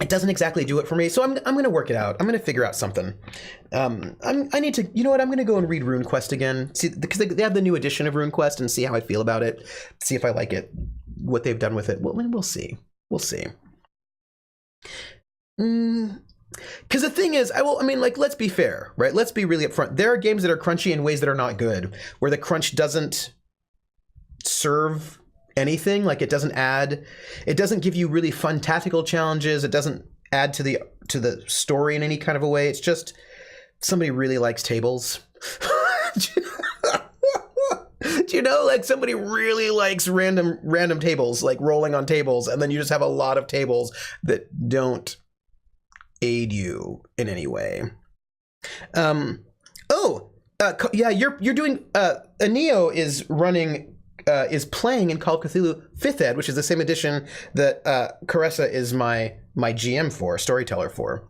It doesn't exactly do it for me, so I'm going to work it out. I'm going to figure out something. I need to, you know what? I'm going to go and read RuneQuest again, see, because they have the new edition of RuneQuest, and see how I feel about it. See if I like it, what they've done with it. We'll see. We'll see. Because the thing is, let's be fair, right? Let's be really upfront. There are games that are crunchy in ways that are not good, where the crunch doesn't serve anything. Like, it doesn't give you really fun tactical challenges. It doesn't add to the story in any kind of a way. It's just somebody really likes tables. Do you know, like, somebody really likes random tables, like rolling on tables, and then you just have a lot of tables that don't aid you in any way. You're doing Neo is running is playing in Call of Cthulhu 5th Ed, which is the same edition that Caressa is my GM for, storyteller for.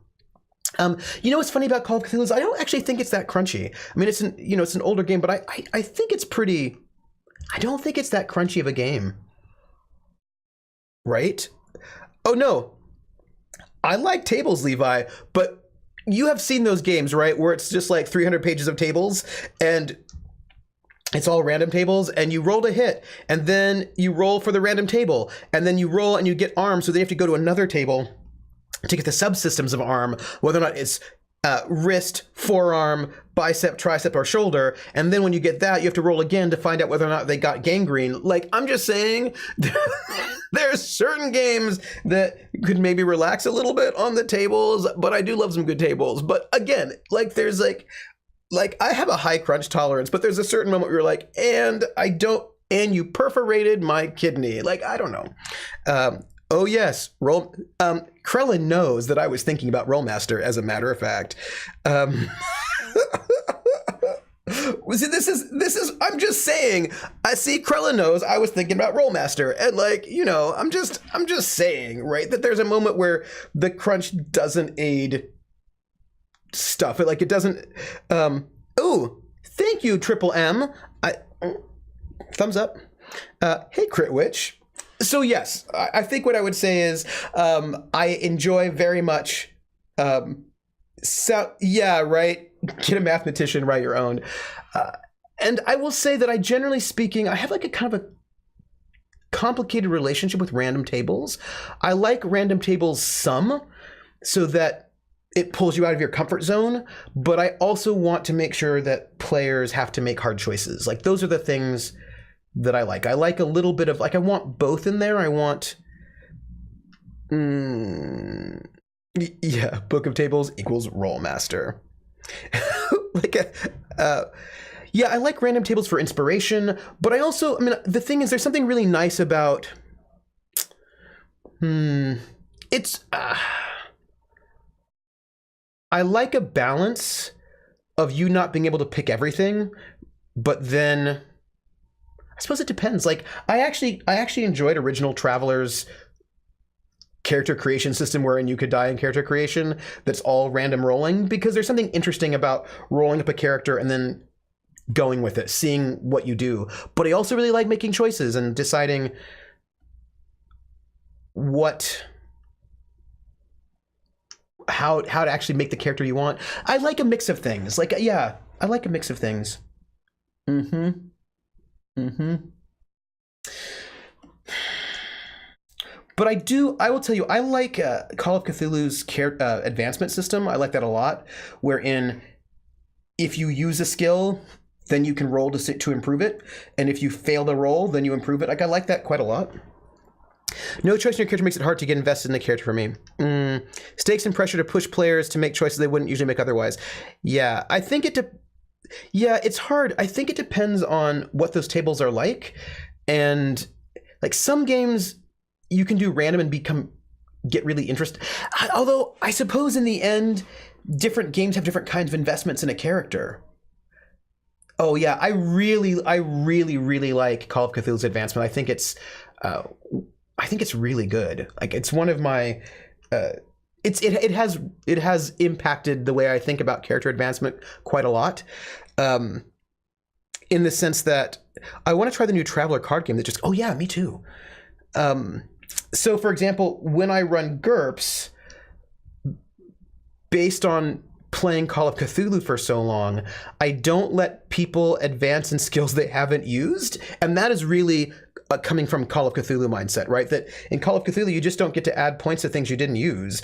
You know what's funny about Call of Cthulhu is I don't actually think it's that crunchy. I mean, it's an older game, but I think it's pretty. I don't think it's that crunchy of a game, right? Oh no, I like tables, Levi, but you have seen those games, right, where it's just like 300 pages of tables and it's all random tables, and you rolled a hit, and then you roll for the random table, and then you roll and you get arms, so they have to go to another table to get the subsystems of arm, whether or not it's wrist, forearm, bicep, tricep, or shoulder, and then when you get that, you have to roll again to find out whether or not they got gangrene. Like, I'm just saying, there's certain games that could maybe relax a little bit on the tables, but I do love some good tables. But again, like, there's like I have a high crunch tolerance, but there's a certain moment where you're like, and you perforated my kidney. Like, I don't know. Oh yes, Krellin knows that I was thinking about Rollmaster, as a matter of fact. See, this is, I'm just saying, I see Krellin knows I was thinking about Rollmaster, and like, you know, I'm just saying, right, that there's a moment where the crunch doesn't aid stuff. It doesn't, thank you, Triple M. Thumbs up. Hey, Crit Witch. So yes, I think what I would say is, I enjoy very much, yeah, right. get a mathematician, write your own. And I will say that generally speaking, I have like a kind of a complicated relationship with random tables. I like random tables some, so that it pulls you out of your comfort zone, but I also want to make sure that players have to make hard choices. Like, those are the things that I like. I like a little bit of, like, I want both in there. I want, yeah, Book of Tables equals Roll Master. Yeah, I like random tables for inspiration, but I also, I mean, the thing is, there's something really nice about, it's, I like a balance of you not being able to pick everything, but then I suppose it depends. Like, I actually enjoyed Original Traveler's character creation system wherein you could die in character creation that's all random rolling, because there's something interesting about rolling up a character and then going with it, seeing what you do. But I also really like making choices and deciding how to actually make the character you want. I like a mix of things. Like, yeah, I like a mix of things. But I will tell you, I like Call of Cthulhu's advancement system. I like that a lot, wherein if you use a skill, then you can roll to improve it. And if you fail to roll, then you improve it. Like, I like that quite a lot. No choice in your character makes it hard to get invested in the character for me. Stakes and pressure to push players to make choices they wouldn't usually make otherwise. Yeah, I think it's hard. I think it depends on what those tables are like. And like, some games you can do random and get really interested. Although I suppose in the end, different games have different kinds of investments in a character. Oh yeah, I really like Call of Cthulhu's advancement. I think it's really good. Like, it's one of my it has impacted the way I think about character advancement quite a lot. In the sense that I want to try the new Traveler card game that just, oh yeah, me too. So for example, when I run GURPS, based on playing Call of Cthulhu for so long, I don't let people advance in skills they haven't used. And that is really coming from Call of Cthulhu mindset, right? That in Call of Cthulhu, you just don't get to add points to things you didn't use.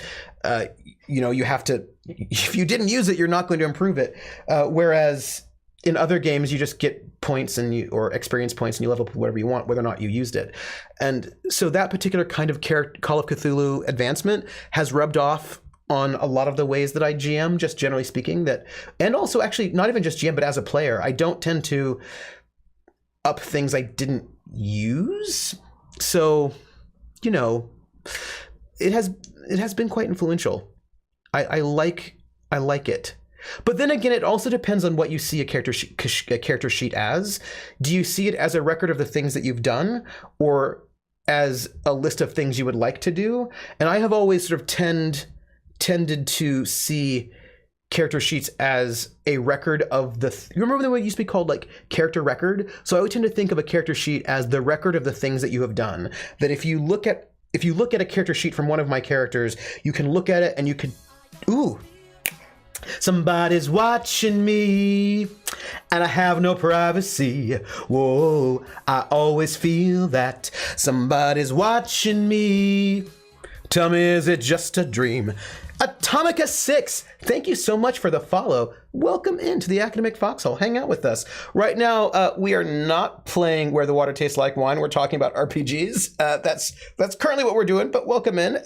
You have to, if you didn't use it, you're not going to improve it. Whereas in other games, you just get points or experience points, and you level up whatever you want, whether or not you used it. And so that particular kind of Call of Cthulhu advancement has rubbed off on a lot of the ways that I GM, just generally speaking, and also actually not even just GM, but as a player, I don't tend to up things I didn't use. So, it has been quite influential. I like it. But then again, it also depends on what you see a character sheet as. Do you see it as a record of the things that you've done, or as a list of things you would like to do? And I have always sort of tended to see character sheets as a record of you remember the way it used to be called, like, character record? So I would tend to think of a character sheet as the record of the things that you have done. That if you look at a character sheet from one of my characters, you can look at it and you could, somebody's watching me and I have no privacy. Whoa, I always feel that somebody's watching me. Tell me, is it just a dream? Atomica6, thank you so much for the follow. Welcome into the Academic Foxhole. Hang out with us. Right now, we are not playing Where the Water Tastes Like Wine. We're talking about RPGs. That's currently what we're doing, but welcome in.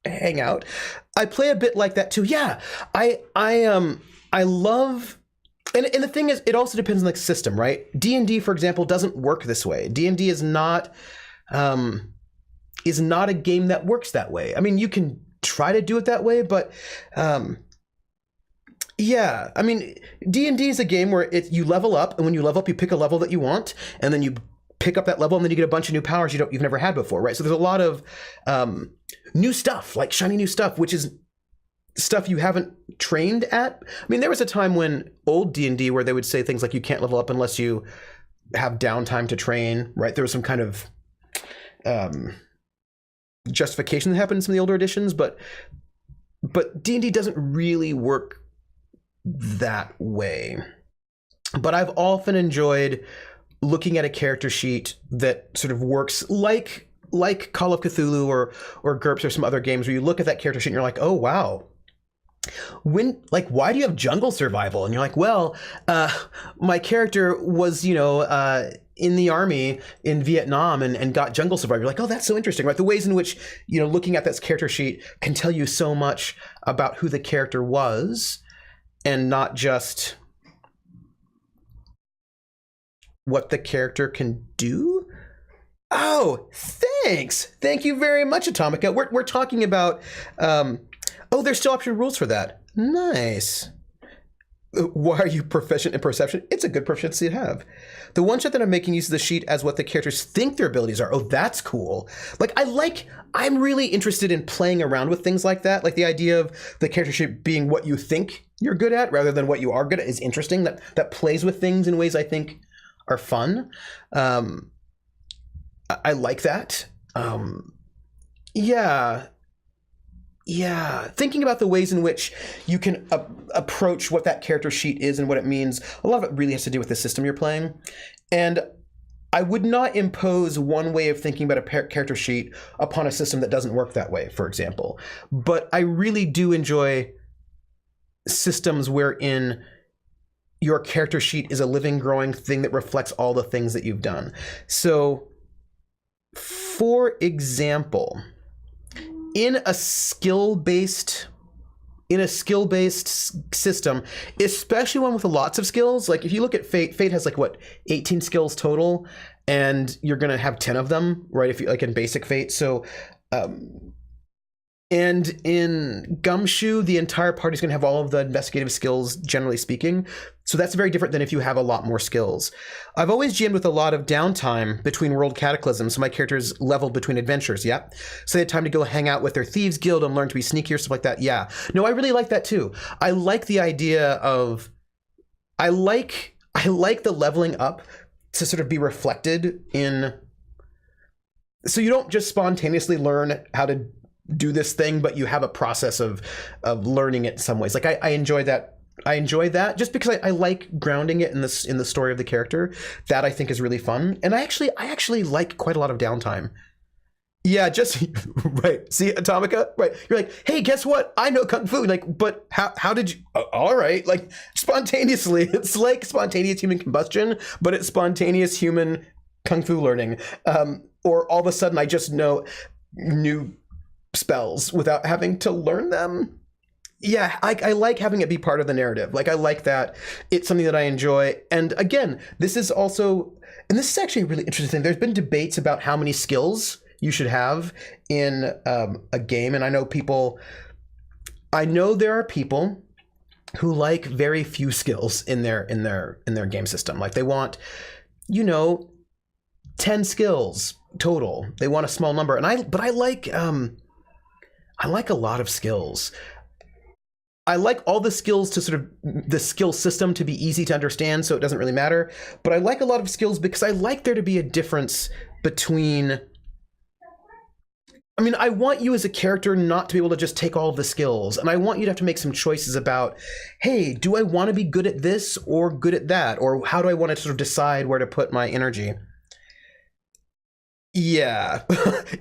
Hang out. I play a bit like that too. Yeah, I love, and the thing is, it also depends on the system, right? D&D, for example, doesn't work this way. D&D is not a game that works that way. I mean, you can try to do it that way, but yeah, I mean, D&D is a game where you level up, and when you level up, you pick a level that you want, and then you pick up that level, and then you get a bunch of new powers you've never had before, right? So there's a lot of new stuff, like shiny new stuff, which is stuff you haven't trained at. I mean, there was a time when old D&D where they would say things like you can't level up unless you have downtime to train, right? There was some kind of justification that happened in some of the older editions, but D&D doesn't really work that way. But I've often enjoyed looking at a character sheet that sort of works like Call of Cthulhu or GURPS or some other games where you look at that character sheet and you're like, oh wow, why do you have jungle survival? And you're like, well, my character was, in the army in Vietnam and got jungle survival. You're like, oh, that's so interesting, right? The ways in which, looking at this character sheet can tell you so much about who the character was and not just what the character can do. Oh, thanks. Thank you very much, Atomica. We're talking about, there's still optional rules for that. Nice. Why are you proficient in perception? It's a good proficiency to have. The one shot that I'm making use of the sheet as what the characters think their abilities are. Oh, that's cool. I'm really interested in playing around with things like that. Like the idea of the character sheet being what you think you're good at rather than what you are good at is interesting. That plays with things in ways I think are fun. I like that. Yeah, thinking about the ways in which you can approach what that character sheet is and what it means, a lot of it really has to do with the system you're playing. And I would not impose one way of thinking about a character sheet upon a system that doesn't work that way, for example. But I really do enjoy systems wherein your character sheet is a living, growing thing that reflects all the things that you've done. So, for example, in a skill-based system, especially one with lots of skills, like if you look at Fate has 18 skills total, and you're gonna have 10 of them, right? If you in basic Fate. So, and in Gumshoe, the entire party's gonna have all of the investigative skills, generally speaking. So that's very different than if you have a lot more skills. I've always GM'd with a lot of downtime between world cataclysms, so my characters leveled between adventures, yeah? So they had time to go hang out with their thieves guild and learn to be sneakier, stuff like that, yeah. No, I really like that too. I like the idea of, I like the leveling up to sort of be reflected in, so you don't just spontaneously learn how to do this thing, but you have a process of learning it in some ways. Like I enjoy that. I enjoy that just because I like grounding it in the story of the character. That I think is really fun, and I actually like quite a lot of downtime. Yeah, just right. See, Atomica, right? You're like, hey, guess what? I know kung fu. Like, but how did you? All right, like spontaneously. It's like spontaneous human combustion, but it's spontaneous human kung fu learning. Or all of a sudden, I just know new spells without having to learn them. Yeah, I like having it be part of the narrative. Like, I like that. It's something that I enjoy. And again, this is also, and this is actually a really interesting thing. There's been debates about how many skills you should have in a game. And I know there are people who like very few skills in their game system. Like they want, 10 skills total. They want a small number. And I like a lot of skills. I like all the skills to sort of the skill system to be easy to understand, so it doesn't really matter. But I like a lot of skills because I like there to be a difference between, I want you as a character not to be able to just take all of the skills. And I want you to have to make some choices about, hey, do I want to be good at this or good at that? Or how do I want to sort of decide where to put my energy? Yeah.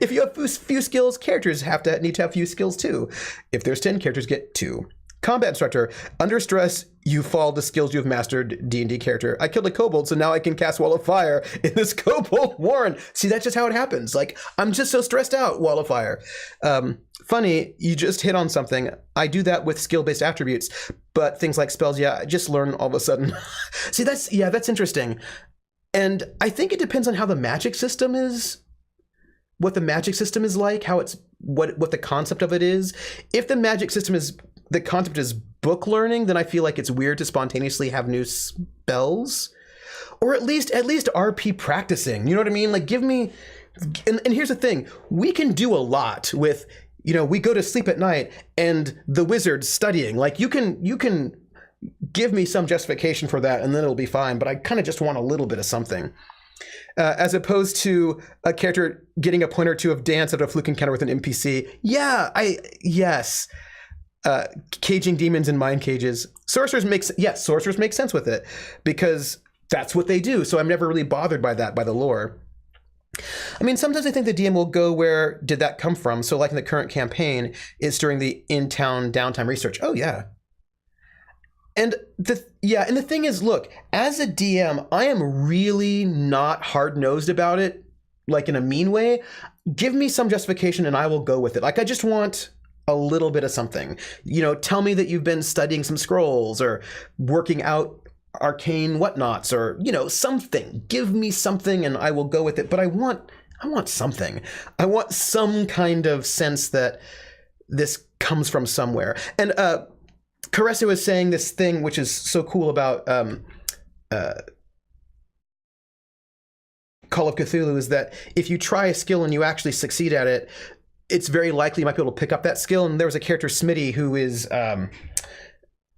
If you have few skills, characters need to have few skills too. If there's 10, characters get 2. Combat instructor. Under stress, you fall to skills you have mastered. D&D character. I killed a kobold, so now I can cast Wall of Fire in this kobold warren. See, that's just how it happens. Like, I'm just so stressed out. Wall of Fire. Funny, you just hit on something. I do that with skill-based attributes, but things like spells, yeah, I just learn all of a sudden. See, that's interesting. And I think it depends on how the magic system is. What the magic system is like, how it's what the concept of it is. If the magic system is the concept is book learning, then I feel like it's weird to spontaneously have new spells, or at least RP practicing. You know what I mean? Like, give me. And here's the thing: we can do a lot with. We go to sleep at night, and the wizard's studying. Like, you can give me some justification for that, and then it'll be fine. But I kind of just want a little bit of something. As opposed to a character getting a point or two of dance at a fluke encounter with an NPC. Yeah, yes. caging demons in mind cages. Sorcerers make sense with it because that's what they do. So I'm never really bothered by that, by the lore. I mean, sometimes I think the DM will go, where did that come from? So like in the current campaign, it's during the in-town downtime research. Oh yeah. And the thing is, look, as a DM, I am really not hard-nosed about it, like in a mean way. Give me some justification and I will go with it. Like, I just want a little bit of something. Tell me that you've been studying some scrolls or working out arcane whatnots or, something. Give me something and I will go with it. But I want something. I want some kind of sense that this comes from somewhere. And Caressa was saying this thing which is so cool about Call of Cthulhu, is that if you try a skill and you actually succeed at it, it's very likely you might be able to pick up that skill. And there was a character, Smitty, who is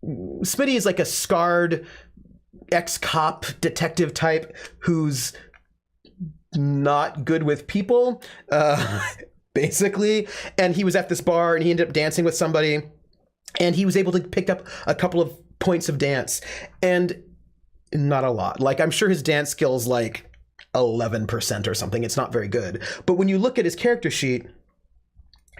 Smitty is like a scarred ex-cop detective type who's not good with people, basically. And he was at this bar and he ended up dancing with somebody, and he was able to pick up a couple of points of dance, and not a lot. Like, I'm sure his dance skills like 11% or something. It's not very good. But when you look at his character sheet,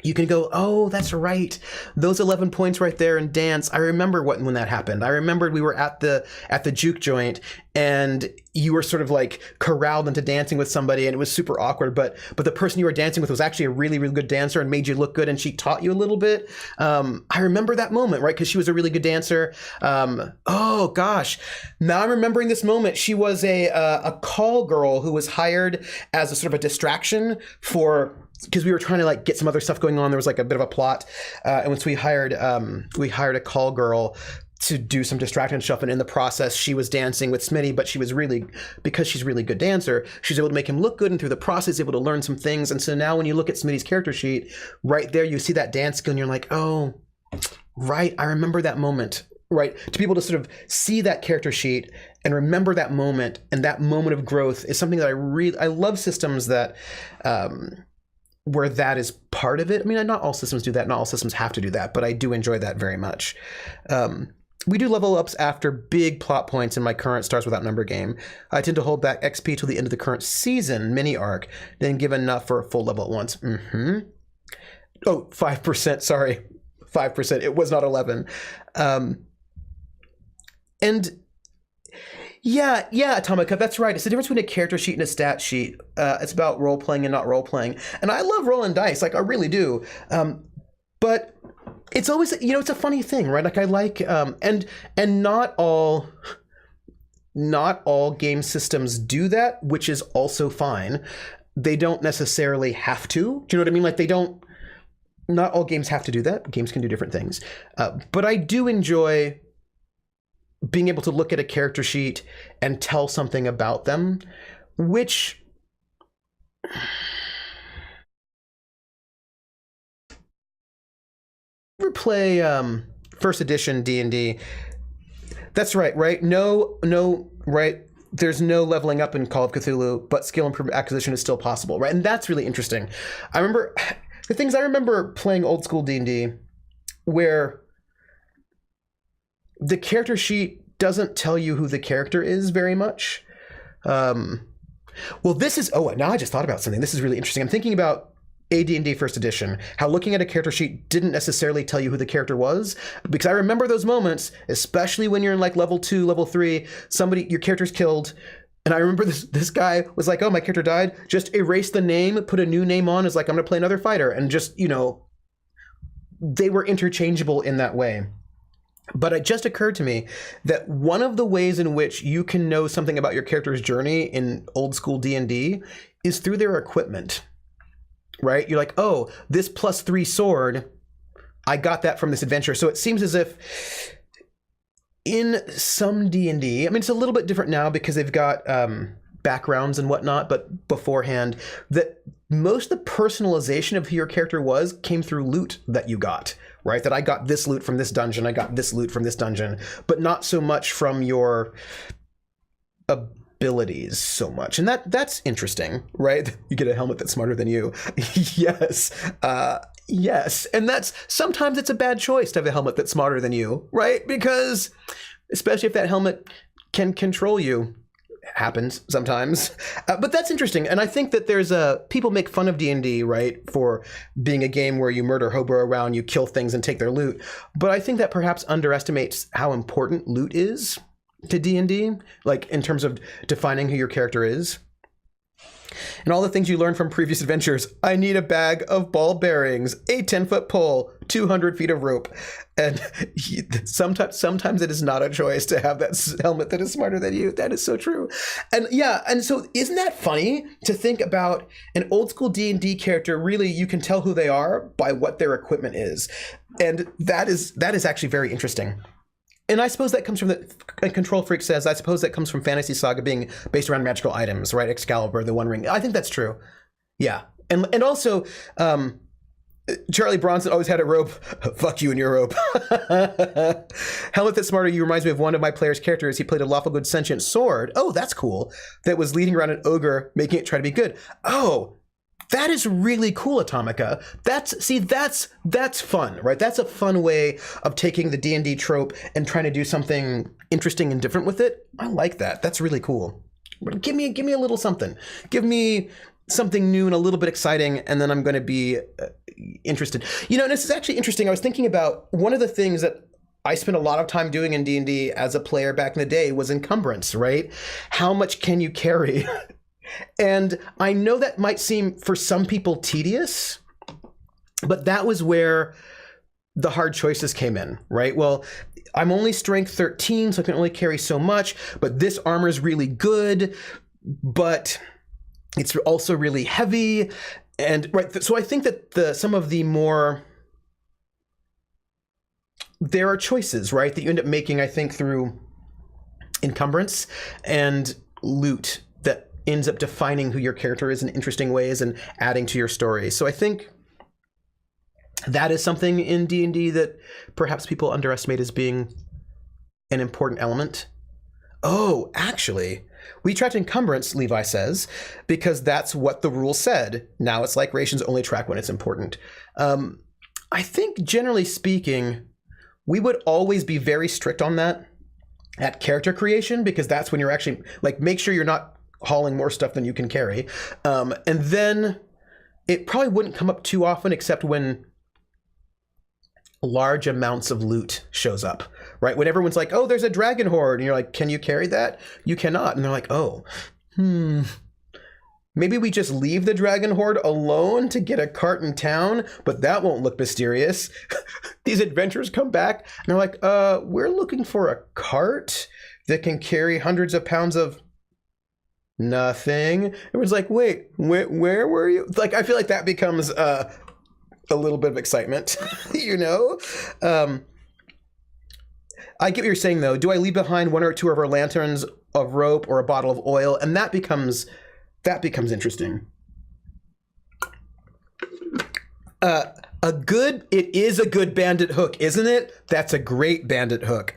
you can go, oh, that's right. Those 11 points right there in dance. I remember when that happened. I remembered we were at the juke joint and you were sort of like corralled into dancing with somebody and it was super awkward. But the person you were dancing with was actually a really, really good dancer and made you look good, and she taught you a little bit. I remember that moment, right? Because she was a really good dancer. Oh gosh, now I'm remembering this moment. She was a call girl who was hired as a sort of a distraction because we were trying to like get some other stuff going on. There was like a bit of a plot, and once we hired a call girl to do some distraction stuff, and in the process she was dancing with Smitty, but because she's a really good dancer, she's able to make him look good, and through the process able to learn some things. And so now when you look at Smitty's character sheet, right there you see that dance skill and you're like, oh right, I remember that moment. Right, to be able to sort of see that character sheet and remember that moment, and that moment of growth is something that I love systems that where that is part of it. I mean, not all systems do that, not all systems have to do that, but I do enjoy that very much. We do level ups after big plot points in my current Stars Without Number game. I tend to hold back XP till the end of the current season mini arc, then give enough for a full level at once. Oh, 5%, sorry. 5%, it was not 11. And yeah, Atomica, that's right. It's the difference between a character sheet and a stat sheet. It's about role-playing and not role-playing. And I love rolling dice, like I really do. But it's always, it's a funny thing, right? Like I like, and not all game systems do that, which is also fine. They don't necessarily have to. Do you know what I mean? Like not all games have to do that. Games can do different things. But I do enjoy being able to look at a character sheet and tell something about them, which ever play first edition D&D? That's right? No, right? There's no leveling up in Call of Cthulhu, but skill and acquisition is still possible, right? And that's really interesting. I remember playing old school D&D where the character sheet doesn't tell you who the character is very much. Well, now I just thought about something. This is really interesting. I'm thinking about AD&D first edition, how looking at a character sheet didn't necessarily tell you who the character was, because I remember those moments, especially when you're in like level 2, level 3, your character's killed. And I remember this guy was like, oh, my character died. Just erase the name, put a new name on, is like, I'm going to play another fighter. And just, they were interchangeable in that way. But it just occurred to me that one of the ways in which you can know something about your character's journey in old school D&D is through their equipment, right? You're like, oh, this +3 sword, I got that from this adventure. So it seems as if in some D&D, I mean, it's a little bit different now because they've got backgrounds and whatnot, but beforehand, that most of the personalization of who your character was came through loot that you got, right? That I got this loot from this dungeon, I got this loot from this dungeon, but not so much from your abilities so much. And that's interesting, right? You get a helmet that's smarter than you. Yes. Yes, and sometimes it's a bad choice to have a helmet that's smarter than you, right? Because especially if that helmet can control you. Happens sometimes, but that's interesting. And I think that people make fun of D&D, right, for being a game where you murder hobo around, you kill things and take their loot. But I think that perhaps underestimates how important loot is to D&D, like in terms of defining who your character is. And all the things you learn from previous adventures. I need a bag of ball bearings, a 10-foot pole, 200 feet of rope. And sometimes it is not a choice to have that helmet that is smarter than you. That is so true. And yeah, and so isn't that funny to think about an old school D&D character? Really, you can tell who they are by what their equipment is. And that is actually very interesting. And I suppose that comes from Control Freak says, I suppose that comes from Fantasy Saga being based around magical items, right? Excalibur, the One Ring. I think that's true. Yeah. And also, Charlie Bronson always had a rope. Fuck you and your rope. Helmet That's Smarter You reminds me of one of my player's characters. He played a lawful good sentient sword. Oh, that's cool. That was leading around an ogre, making it try to be good. Oh, that is really cool, Atomica. That's fun, right? That's a fun way of taking the D&D trope and trying to do something interesting and different with it. I like that. That's really cool. Give me a little something. Give me something new and a little bit exciting, and then I'm going to be interested. You know, and this is actually interesting. I was thinking about one of the things that I spent a lot of time doing in D&D as a player back in the day was encumbrance, right? How much can you carry? And I know that might seem for some people tedious, but that was where the hard choices came in, right? Well, I'm only strength 13, so I can only carry so much, but this armor is really good, but it's also really heavy. And right, so I think that some of the more, there are choices, right, that you end up making, I think, through encumbrance and loot that ends up defining who your character is in interesting ways and adding to your story. So I think that is something in D&D that perhaps people underestimate as being an important element. Oh, actually, we tracked encumbrance, Levi says, because that's what the rule said. Now it's like rations only track when it's important. I think generally speaking, we would always be very strict on that at character creation, because that's when you're actually like, make sure you're not hauling more stuff than you can carry. And then it probably wouldn't come up too often except when large amounts of loot shows up, right? When everyone's like, oh, there's a dragon horde. And you're like, can you carry that? You cannot. And they're like, oh, maybe we just leave the dragon horde alone to get a cart in town, but that won't look mysterious. These adventurers come back and they're like, we're looking for a cart that can carry hundreds of pounds of nothing. Everyone's like, wait, where were you? Like, I feel like that becomes a little bit of excitement, you know? I get what you're saying, though. Do I leave behind one or two of our lanterns of rope or a bottle of oil? And that becomes interesting. It is a good bandit hook, isn't it? That's a great bandit hook.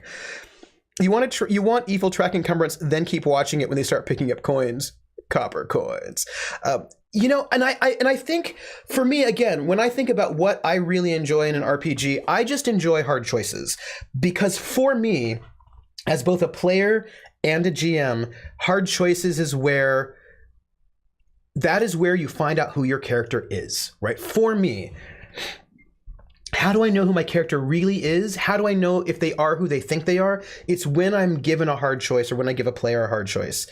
You want evil track encumbrance, then keep watching it when they start picking up coins, copper coins. You know, and I think for me, again, when I think about what I really enjoy in an RPG, I just enjoy hard choices, because for me, as both a player and a GM, hard choices is where you find out who your character is, right? For me, how do I know who my character really is? How do I know if they are who they think they are? It's when I'm given a hard choice, or when I give a player a hard choice.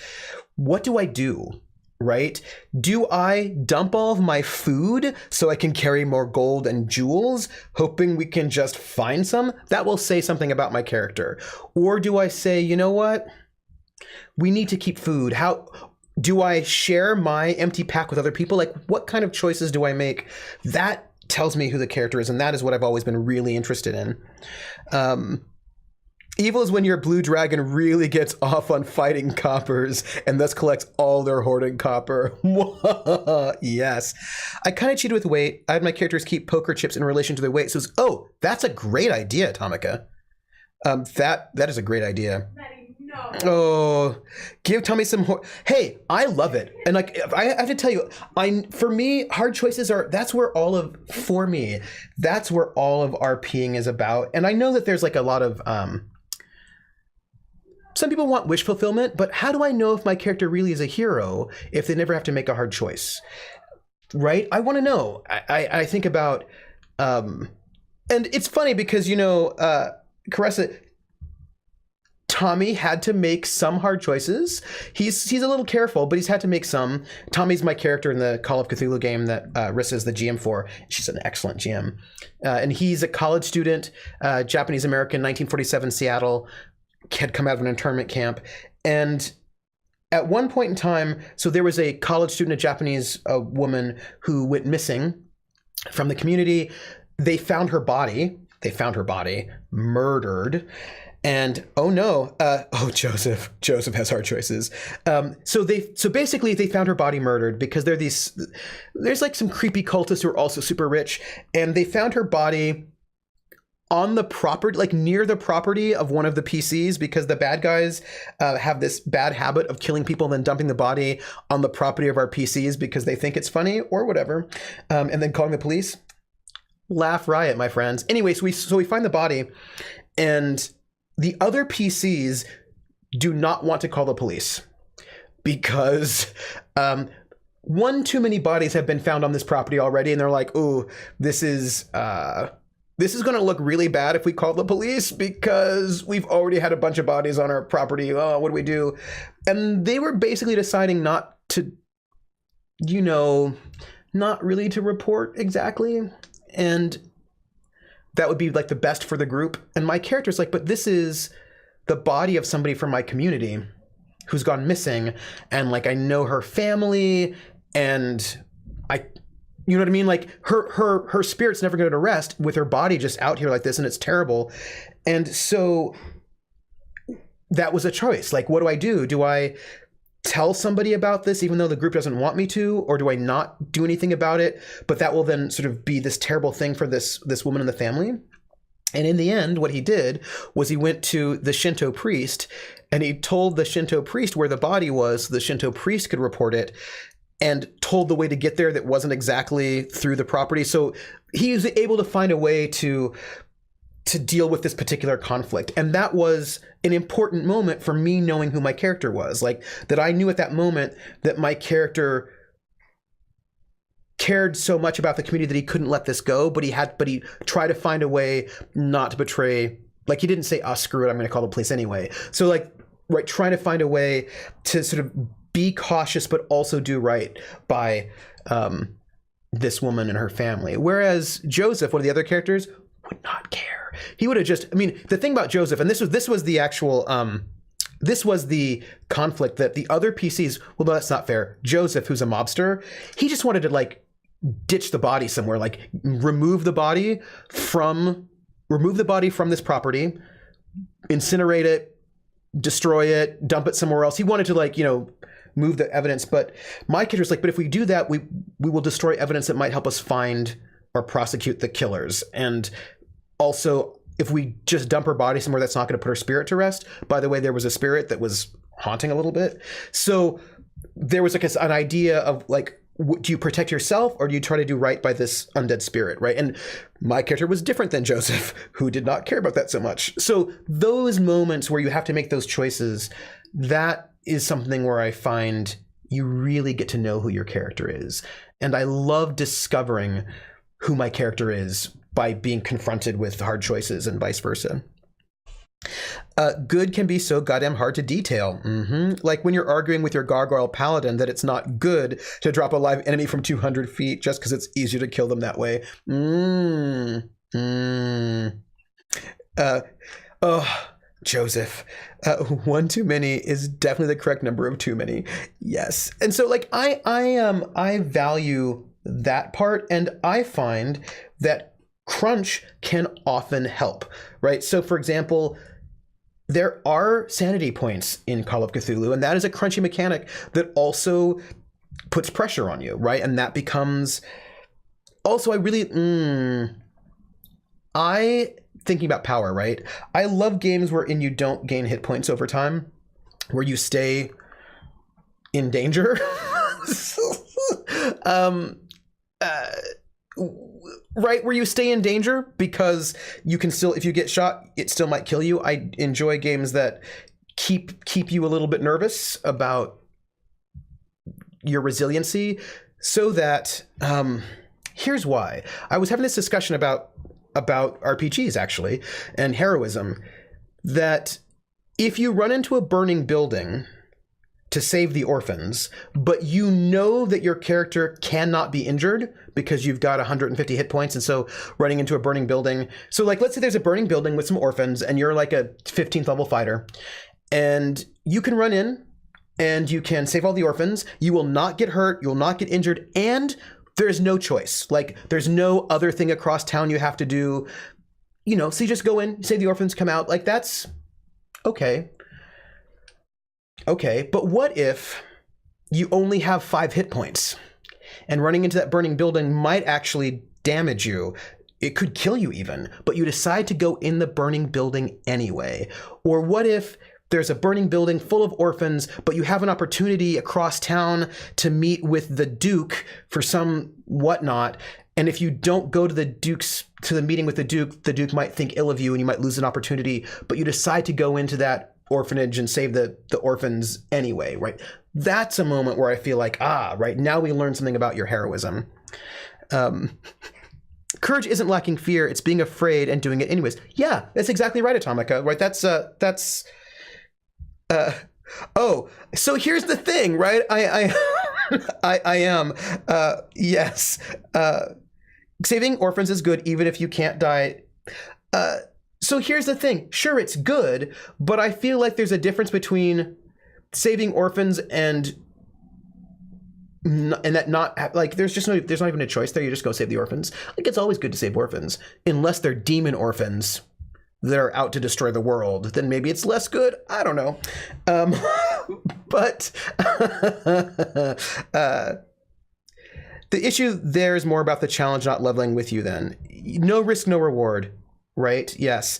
What do I do, right? Do I dump all of my food so I can carry more gold and jewels, hoping we can just find some? That will say something about my character. Or do I say, you know what? We need to keep food. How do I share my empty pack with other people? Like, what kind of choices do I make? That tells me who the character is, and that is what I've always been really interested in. Evil is when your blue dragon really gets off on fighting coppers and thus collects all their hoarded copper. Yes. I kind of cheated with weight. I had my characters keep poker chips in relation to their weight. So that's a great idea, Atomica. That is a great idea. Maddie, no. Oh, give Tommy some. Hey, I love it, and like I have to tell you, for me, hard choices are that's where all of RPing is about. And I know that there's like a lot of some people want wish fulfillment, but how do I know if my character really is a hero if they never have to make a hard choice? Right? I want to know. I think about, and it's funny because Caressa. Tommy had to make some hard choices. He's a little careful, but he's had to make some. Tommy's my character in the Call of Cthulhu game that Rissa is the GM for. She's an excellent GM. And he's a college student, Japanese-American, 1947 Seattle, had come out of an internment camp. And at one point in time, so there was a college student, a Japanese woman who went missing from the community. They found her body, murdered. And oh no, Joseph has hard choices. So basically they found her body murdered because there's like some creepy cultists who are also super rich, and they found her body on the property, like near the property of one of the PCs, because the bad guys have this bad habit of killing people and then dumping the body on the property of our PCs because they think it's funny or whatever, and then calling the police. Laugh riot, my friends. Anyway, so we find the body, and the other PCs do not want to call the police because one too many bodies have been found on this property already, and they're like, "Ooh, this is going to look really bad if we call the police because we've already had a bunch of bodies on our property. Oh, what do we do?" And they were basically deciding not to, not really to report exactly, and that would be like the best for the group. And my character's like, but this is the body of somebody from my community who's gone missing. And like, I know her family, and you know what I mean? Like her spirit's never going to rest with her body just out here like this. And it's terrible. And so that was a choice. Like, what do I do? Do I tell somebody about this even though the group doesn't want me to, or do I not do anything about it, but that will then sort of be this terrible thing for this woman in the family? And in the end, what he did was he went to the Shinto priest, and he told the Shinto priest where the body was so the Shinto priest could report it, and told the way to get there that wasn't exactly through the property. So he was able to find a way to deal with this particular conflict. And that was an important moment for me knowing who my character was. Like, that I knew at that moment that my character cared so much about the community that he couldn't let this go, but he tried to find a way not to betray. Like, he didn't say, "Oh, screw it, I'm going to call the police anyway." So like, right, trying to find a way to sort of be cautious, but also do right by this woman and her family. Whereas Joseph, one of the other characters, would not care. He would have just, the thing about Joseph, and this was the actual, this was the conflict that the other PCs, well, no, that's not fair. Joseph, who's a mobster, he just wanted to like ditch the body somewhere, like remove the body from this property, incinerate it, destroy it, dump it somewhere else. He wanted to like, move the evidence. But my character's like, but if we do that, we will destroy evidence that might help us find or prosecute the killers. And also, if we just dump her body somewhere, that's not going to put her spirit to rest. By the way, there was a spirit that was haunting a little bit. So there was like an idea of like, do you protect yourself or do you try to do right by this undead spirit, right? And my character was different than Joseph, who did not care about that so much. So those moments where you have to make those choices, that is something where I find you really get to know who your character is. And I love discovering who my character is by being confronted with hard choices and vice versa. Good can be so goddamn hard to detail. Like when you're arguing with your gargoyle paladin that it's not good to drop a live enemy from 200 feet just because it's easier to kill them that way. Joseph, one too many is definitely the correct number of too many. Yes. And so like I value that part, and I find that crunch can often help, right? So for example, there are sanity points in Call of Cthulhu, and that is a crunchy mechanic that also puts pressure on you, right? And that becomes also, thinking about power, right? I love games wherein you don't gain hit points over time. where you stay in danger. um, uh, right, where you stay in danger because you can still, if you get shot, it still might kill you. I enjoy games that keep you a little bit nervous about your resiliency, so that here's why. I was having this discussion about RPGs actually and heroism, that if you run into a burning building to save the orphans, but you know that your character cannot be injured because you've got 150 hit points, and so running into a burning building. So like, let's say there's a burning building with some orphans and you're like a 15th level fighter, and you can run in and you can save all the orphans. You will not get hurt, you will not get injured, and there's no choice. Like, there's no other thing across town you have to do. You know, so you just go in, save the orphans, come out. Like, that's okay. Okay, but what if you only have 5 hit points and running into that burning building might actually damage you? It could kill you even, but you decide to go in the burning building anyway. Or what if there's a burning building full of orphans, but you have an opportunity across town to meet with the Duke for some whatnot, and if you don't go to the meeting with the Duke might think ill of you and you might lose an opportunity, but you decide to go into that orphanage and save the orphans anyway, right? That's a moment where I feel like, right, now we learn something about your heroism. Courage isn't lacking fear, it's being afraid and doing it anyways. Yeah, that's exactly right, Atomica, right? That's so here's the thing, right? I am, yes, saving orphans is good even if you can't die. So here's the thing. Sure, it's good, but I feel like there's a difference between saving orphans and that not, like, there's not even a choice there. You just go save the orphans. Like, it's always good to save orphans, unless they're demon orphans that are out to destroy the world. Then maybe it's less good. I don't know. But the issue there is more about the challenge not leveling with you then. No risk, no reward. Right? Yes.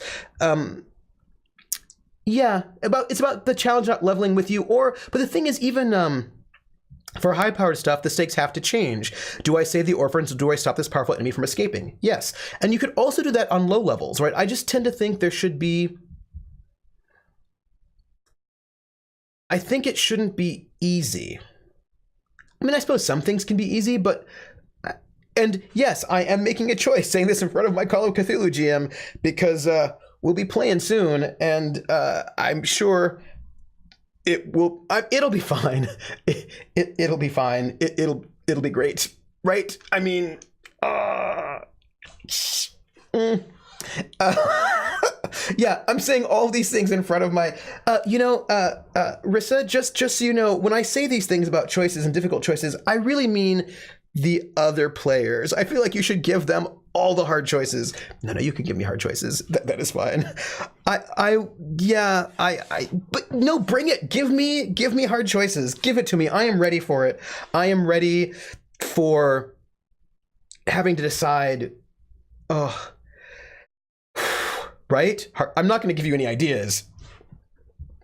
Yeah, it's about the challenge not leveling with you, but the thing is, even for high-powered stuff, the stakes have to change. Do I save the orphans, or do I stop this powerful enemy from escaping? Yes. And you could also do that on low levels, right? I just tend to think there should be... I think it shouldn't be easy. I mean, I suppose some things can be easy, but... And yes, I am making a choice saying this in front of my Call of Cthulhu GM, because we'll be playing soon, and I'm sure it'll be fine. It'll be fine. It'll be great, right? I mean, yeah, I'm saying all these things in front of my, Rissa, just so you know, when I say these things about choices and difficult choices, I really mean the other players. I feel like you should give them all the hard choices. No, you can give me hard choices. That is fine. But no, bring it. Give me hard choices. Give it to me. I am ready for it. I am ready for having to decide. Oh, right? I'm not going to give you any ideas,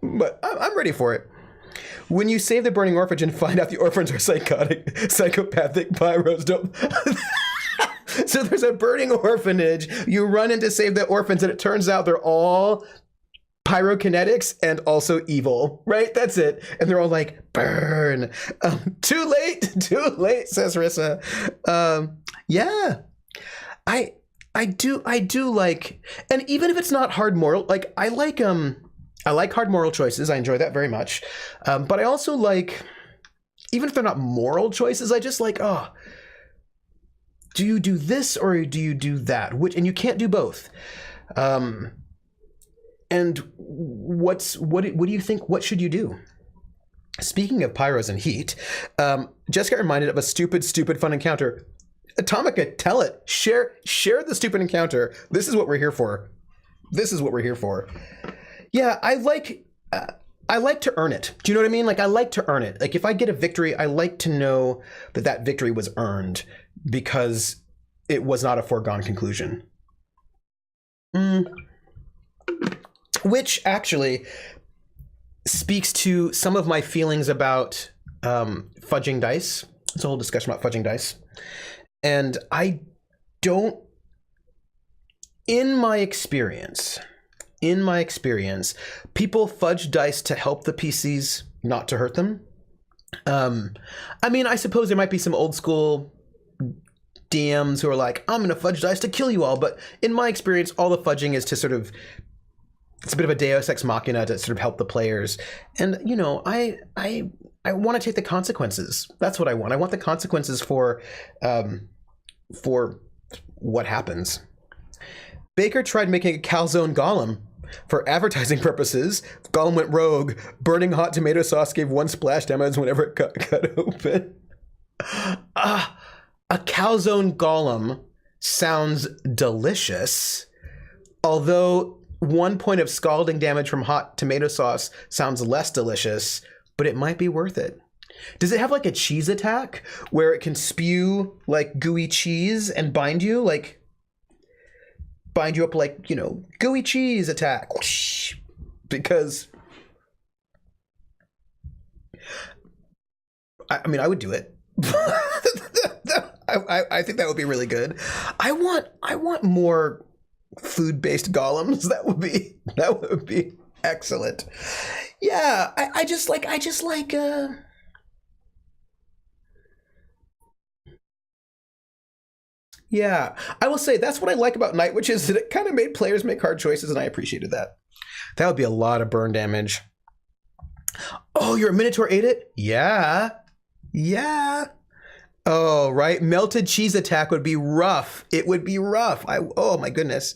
but I'm ready for it. When you save the burning orphanage and find out the orphans are psychopathic pyros, don't... So there's a burning orphanage, you run in to save the orphans, and it turns out they're all pyrokinetics and also evil, right? That's it. And they're all like, burn. Too late, says Rissa. Yeah. I do like, and even if it's not hard moral, like, I like hard moral choices. I enjoy that very much. But I also like, even if they're not moral choices, I just like, do you do this or do you do that? And you can't do both. And what do you think? What should you do? Speaking of pyros and heat, just got reminded of a stupid fun encounter. Atomica, tell it. Share the stupid encounter. This is what we're here for. Yeah, I like to earn it. Do you know what I mean? Like, I like to earn it. Like, if I get a victory, I like to know that victory was earned because it was not a foregone conclusion. Which, actually, speaks to some of my feelings about fudging dice. It's a whole discussion about fudging dice. And I don't, in my experience, people fudge dice to help the PCs, not to hurt them. I mean, I suppose there might be some old school DMs who are like, I'm going to fudge dice to kill you all. But in my experience, all the fudging is to sort of, it's a bit of a Deus Ex Machina to sort of help the players. And, you know, I want to take the consequences. That's what I want. I want the consequences for what happens. Baker tried making a calzone golem. For advertising purposes, Golem went rogue. Burning hot tomato sauce gave 1 splash damage whenever it cut open. A calzone golem sounds delicious, although 1 point of scalding damage from hot tomato sauce sounds less delicious, but it might be worth it. Does it have like a cheese attack where it can spew like gooey cheese and bind you up like, you know, gooey cheese attack? Whoosh. Because I mean, I would do it. I think that would be really good. I want more food-based golems. That would be excellent. Yeah, I just like yeah, I will say that's what I like about Night Witch is that it kind of made players make hard choices, and I appreciated that. That would be a lot of burn damage. Oh, your Minotaur ate it? Yeah. Yeah. Oh, right. Melted cheese attack would be rough. It would be rough. Oh my goodness.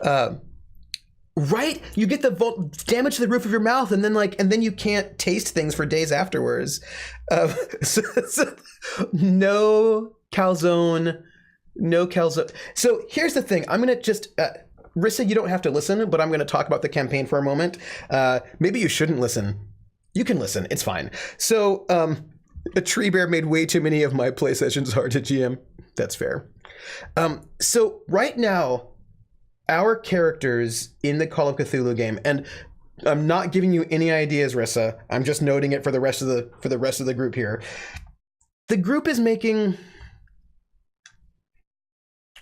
Right? You get the damage to the roof of your mouth, and then you can't taste things for days afterwards. No calzone. No calzone. So here's the thing. I'm going to just... Rissa, you don't have to listen, but I'm going to talk about the campaign for a moment. Maybe you shouldn't listen. You can listen. It's fine. So a tree bear made way too many of my play sessions hard to GM. That's fair. So right now, our characters in the Call of Cthulhu game, and I'm not giving you any ideas, Rissa. I'm just noting it for the rest of the group here. The group is making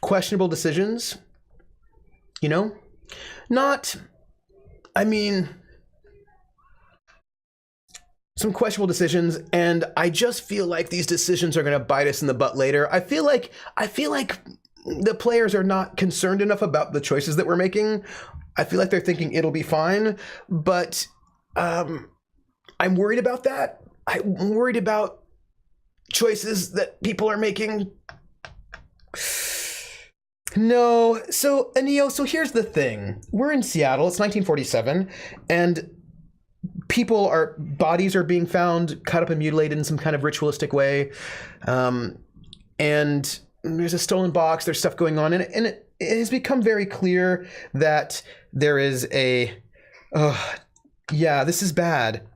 questionable decisions, you know? Some questionable decisions, and I just feel like these decisions are going to bite us in the butt later. I feel like the players are not concerned enough about the choices that we're making. I feel like they're thinking it'll be fine, but I'm worried about that. I'm worried about choices that people are making. No, so Anio, so here's the thing. We're in Seattle, it's 1947, and bodies are being found, cut up and mutilated in some kind of ritualistic way. And there's a stolen box, there's stuff going on, and it has become very clear that there is this is bad.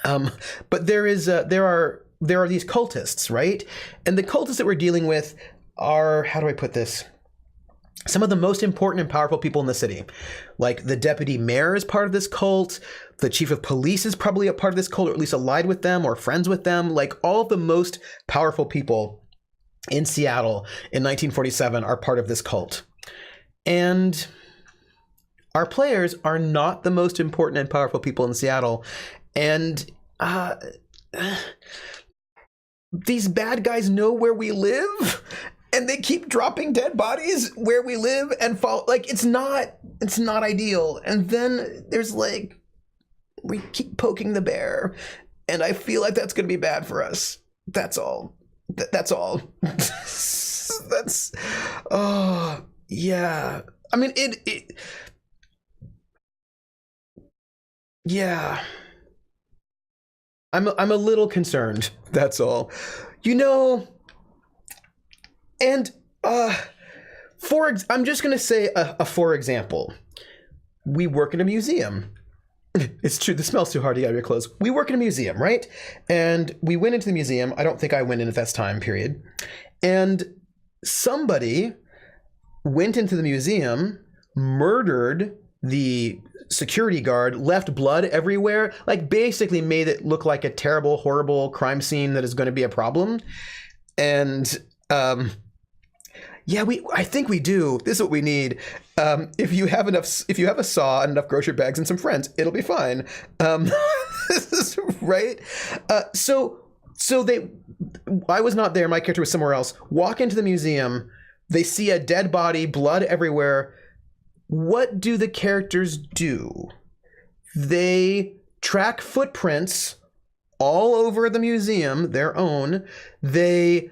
But there are these cultists, right? And the cultists that we're dealing with are, how do I put this? Some of the most important and powerful people in the city. Like the deputy mayor is part of this cult. The chief of police is probably a part of this cult, or at least allied with them or friends with them. Like all of the most powerful people in Seattle in 1947 are part of this cult. And our players are not the most important and powerful people in Seattle. And these bad guys know where we live. And they keep dropping dead bodies where we live and fall. Like, it's not ideal. And then there's like, we keep poking the bear. And I feel like that's going to be bad for us. That's all. That's all. Oh, yeah. I mean, yeah. I'm a little concerned. That's all. You know... And I'm just going to say for example, we work in a museum. It's true. This smells too hard to get out of your clothes. We work in a museum, right? And we went into the museum. I don't think I went in at that time period. And somebody went into the museum, murdered the security guard left blood everywhere, like basically made it look like a terrible, horrible crime scene that is going to be a problem. And yeah, I think we do. This is what we need. If you have a saw and enough grocery bags and some friends, it'll be fine. This is right. So I was not there. My character was somewhere else. Walk into the museum. They see a dead body, blood everywhere. What do the characters do? They track footprints all over the museum, their own. They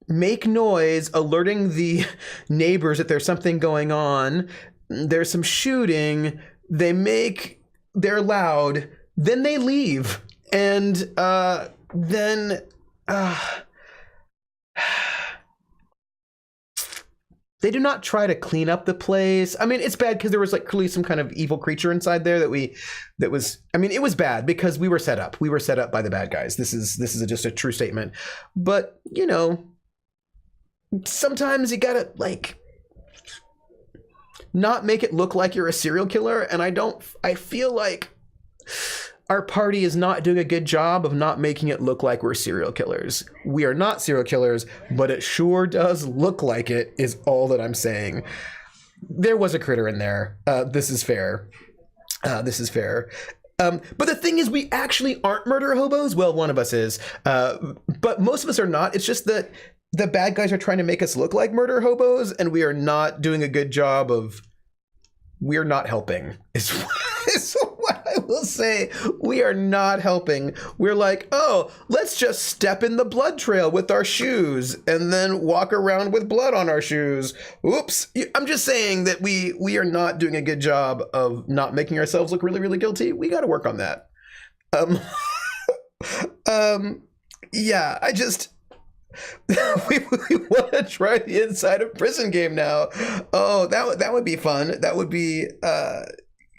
make noise, alerting the neighbors that there's something going on. There's some shooting. They're loud. Then they leave. And then they do not try to clean up the place. I mean, it's bad because there was like clearly some kind of evil creature inside there it was bad because we were set up. We were set up by the bad guys. This is just a true statement. But, you know, sometimes you gotta like not make it look like you're a serial killer. And I feel like our party is not doing a good job of not making it look like we're serial killers. We are not serial killers, but it sure does look like it, is all that I'm saying. There was a critter in there. This is fair. But the thing is, we actually aren't murder hobos. Well, one of us is, but most of us are not. It's just that the bad guys are trying to make us look like murder hobos, and we are not doing a good job of. We're not helping. Is what I will say. We are not helping. We're like, oh, let's just step in the blood trail with our shoes and then walk around with blood on our shoes. Oops. I'm just saying that we are not doing a good job of not making ourselves look really, really guilty. We got to work on that. Yeah, I just... we want to try the inside of prison game now. Oh, that would be fun. That would be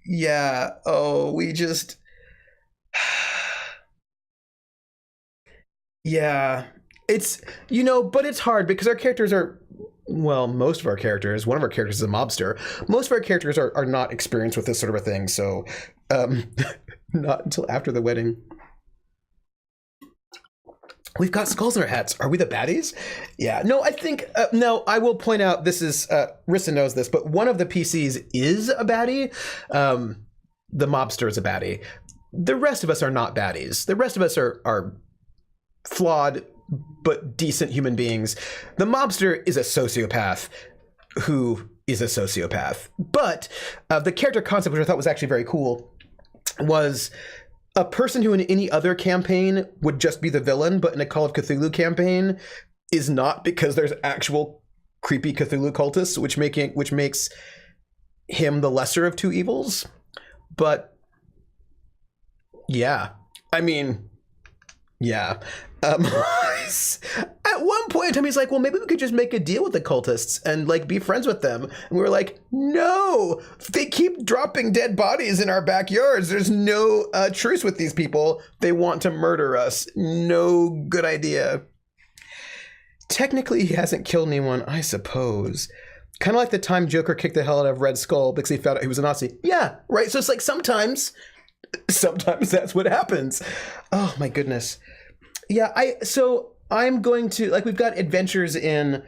yeah. Oh, we just yeah. It's but it's hard because our characters are most of our characters. One of our characters is a mobster. Most of our characters are not experienced with this sort of a thing. So not until after the wedding. We've got skulls in our hats. Are we the baddies? Yeah. No, I think... no, I will point out, this is... Rissa knows this, but one of the PCs is a baddie. The mobster is a baddie. The rest of us are not baddies. The rest of us are flawed but decent human beings. The mobster is a sociopath who is a sociopath. But the character concept, which I thought was actually very cool, was... a person who in any other campaign would just be the villain, but in a Call of Cthulhu campaign is not, because there's actual creepy Cthulhu cultists, which makes him the lesser of two evils. But yeah, I mean, yeah. At one point in time, he's like, well, maybe we could just make a deal with the cultists and like be friends with them. And we were like, no, they keep dropping dead bodies in our backyards. There's no truce with these people. They want to murder us. No good idea. Technically, he hasn't killed anyone, I suppose. Kind of like the time Joker kicked the hell out of Red Skull because he found out he was a Nazi. Yeah, right. So it's like sometimes that's what happens. Oh my goodness. Yeah, I'm going to, like, we've got adventures in,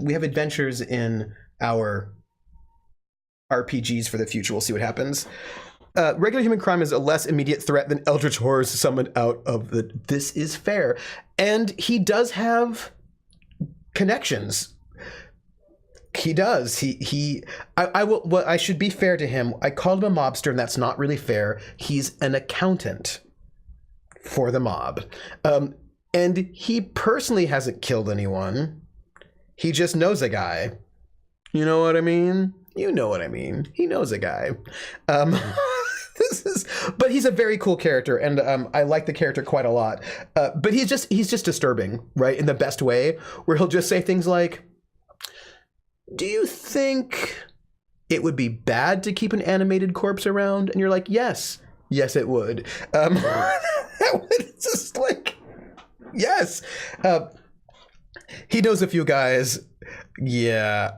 we have adventures in our RPGs for the future. We'll see what happens. Regular human crime is a less immediate threat than eldritch horrors summoned out of the... This is fair. And he does have connections. He does. I should be fair to him. I called him a mobster, and that's not really fair. He's an accountant for the mob. And he personally hasn't killed anyone. He just knows a guy. You know what I mean? You know what I mean. He knows a guy. But he's a very cool character, and I like the character quite a lot. But he's just disturbing, right? In the best way, where he'll just say things like, do you think it would be bad to keep an animated corpse around? And you're like, yes, it would. That would just like, yes. He knows a few guys. Yeah.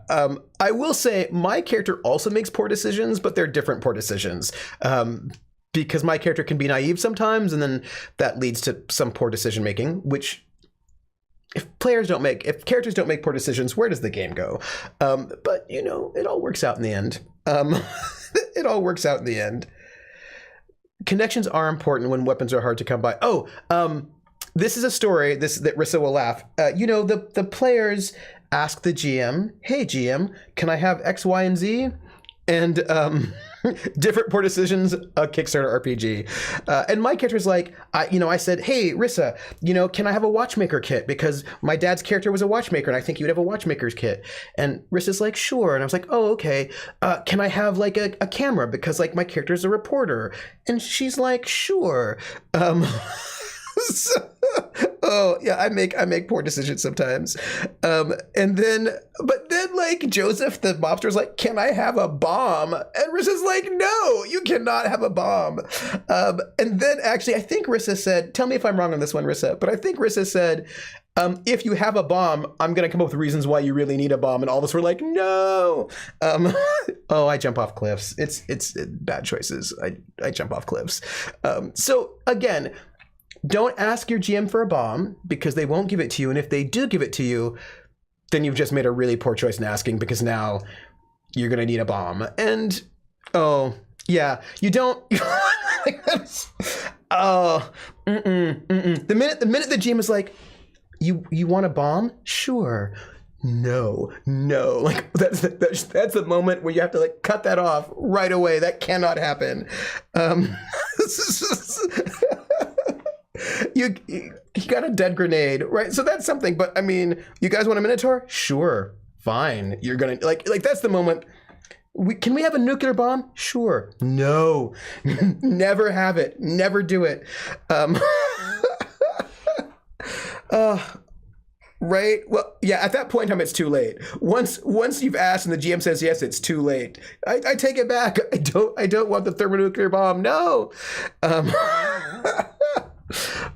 I will say my character also makes poor decisions, but they're different poor decisions. Because my character can be naive sometimes, and then that leads to some poor decision making, which if characters don't make poor decisions, where does the game go? But you know, it all works out in the end. It all works out in the end. Connections are important when weapons are hard to come by. This is a story that Rissa will laugh. You know, the players ask the GM, "Hey GM, can I have X, Y, and Z?" And different poor decisions, a Kickstarter RPG. And my character's like, I said, "Hey Rissa, can I have a watchmaker kit? Because my dad's character was a watchmaker, and I think you would have a watchmaker's kit." And Rissa's like, "Sure." And I was like, "Oh, okay. Can I have like a camera? Because like my character's a reporter." And she's like, "Sure." Oh yeah, I make poor decisions sometimes. But then like Joseph the mobster's like, "Can I have a bomb?" And Rissa's like, "No, you cannot have a bomb." And then actually I think Rissa said, tell me if I'm wrong on this one, Rissa, but I think Rissa said, "If you have a bomb, I'm gonna come up with reasons why you really need a bomb." And all of us were like, "No." Oh, I jump off cliffs. It's bad choices. I jump off cliffs. So again, don't ask your GM for a bomb because they won't give it to you. And if they do give it to you, then you've just made a really poor choice in asking, because now you're going to need a bomb. And, oh, yeah, you don't. Oh, The minute the GM is like, you want a bomb? Sure. No. Like that's the moment where you have to like cut that off right away. That cannot happen. You got a dead grenade, right? So that's something. But I mean, you guys want a Minotaur? Sure, fine. You're gonna like that's the moment. Can we have a nuclear bomb? Sure. No, never have it. Never do it. Right? Well, yeah. At that point in time, it's too late. Once you've asked and the GM says yes, it's too late. I take it back. I don't want the thermonuclear bomb. No.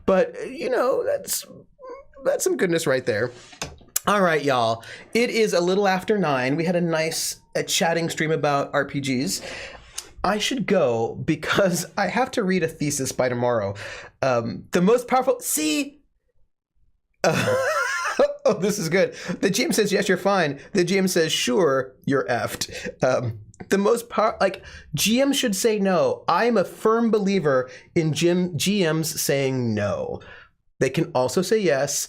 But that's some goodness right there. All right, y'all. It is a little after 9. We had a nice chatting stream about RPGs. I should go because I have to read a thesis by tomorrow. The most powerful. See. Oh, this is good. The GM says yes, you're fine. The GM says sure, you're effed. The most GM should say no. I am a firm believer in GMs saying no. They can also say yes.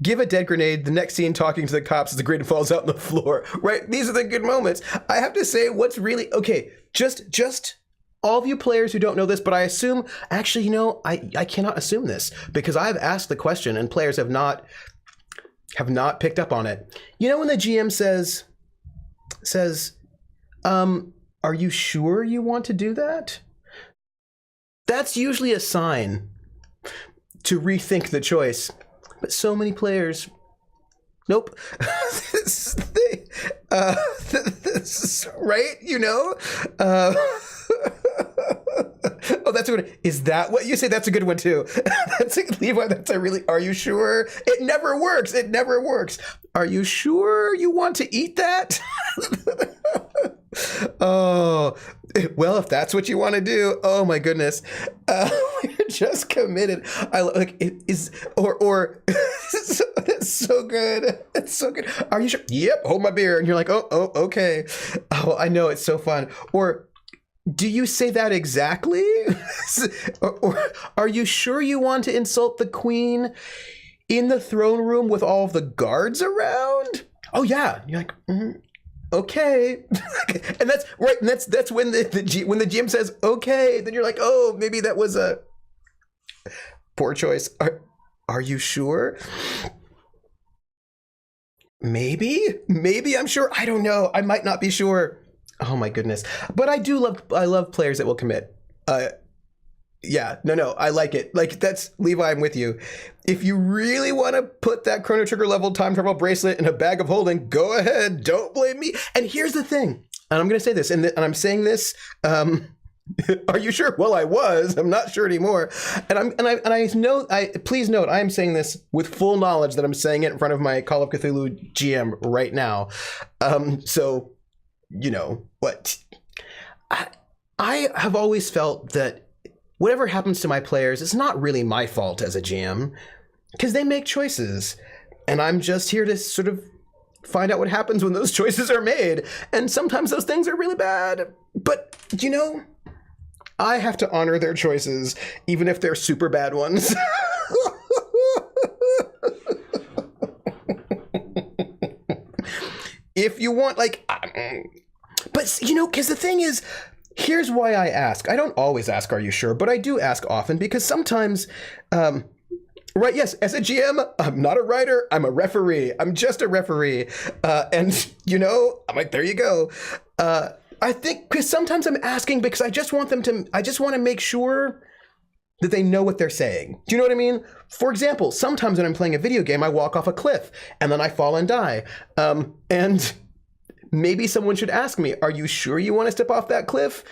Give a dead grenade. The next scene, talking to the cops as the grenade falls out on the floor. Right? These are the good moments. I have to say, what's really okay. Just all of you players who don't know this, but I assume actually, I cannot assume this because I've asked the question and players have not picked up on it. When the GM says, "Are you sure you want to do that?" That's usually a sign to rethink the choice. But so many players, nope. Right? Oh, that's a good. Is that what you say? That's a good one too. Levi. Are you sure? It never works. Are you sure you want to eat that? Oh, well, if that's what you want to do, oh my goodness, you're just committed. I like it is or that's so good. It's so good. Are you sure? Yep. Hold my beer, and you're like, oh, okay. Oh, I know, it's so fun. Or do you say that exactly? or are you sure you want to insult the queen in the throne room with all of the guards around? Oh yeah. You're like, okay. And that's right. And that's when when the GM says okay, then you're like, oh, maybe that was a poor choice. Are you sure? Maybe I'm sure. I don't know. I might not be sure. Oh my goodness. But I love players that will commit. Yeah, no, I like it. Like, that's, Levi, I'm with you. If you really want to put that Chrono Trigger level time travel bracelet in a bag of holding, go ahead. Don't blame me. And here's the thing, and I'm going to say this, and I'm saying this Are you sure? Well, I was. I'm not sure anymore. Please note, I am saying this with full knowledge that I'm saying it in front of my Call of Cthulhu GM right now. So, you know, what? I have always felt that whatever happens to my players, it's not really my fault as a GM, because they make choices, and I'm just here to sort of find out what happens when those choices are made. And sometimes those things are really bad. But, you know, I have to honor their choices, even if they're super bad ones. If you want, like, but, you know, because the thing is, here's why I ask. I don't always ask, are you sure? But I do ask often, because sometimes, right, yes, as a GM, I'm not a writer, I'm a referee. I'm just a referee. And, you know, I'm like, there you go. I think, because sometimes I'm asking because I just want to make sure that they know what they're saying. Do you know what I mean? For example, sometimes when I'm playing a video game, I walk off a cliff and then I fall and die. And maybe someone should ask me, are you sure you want to step off that cliff?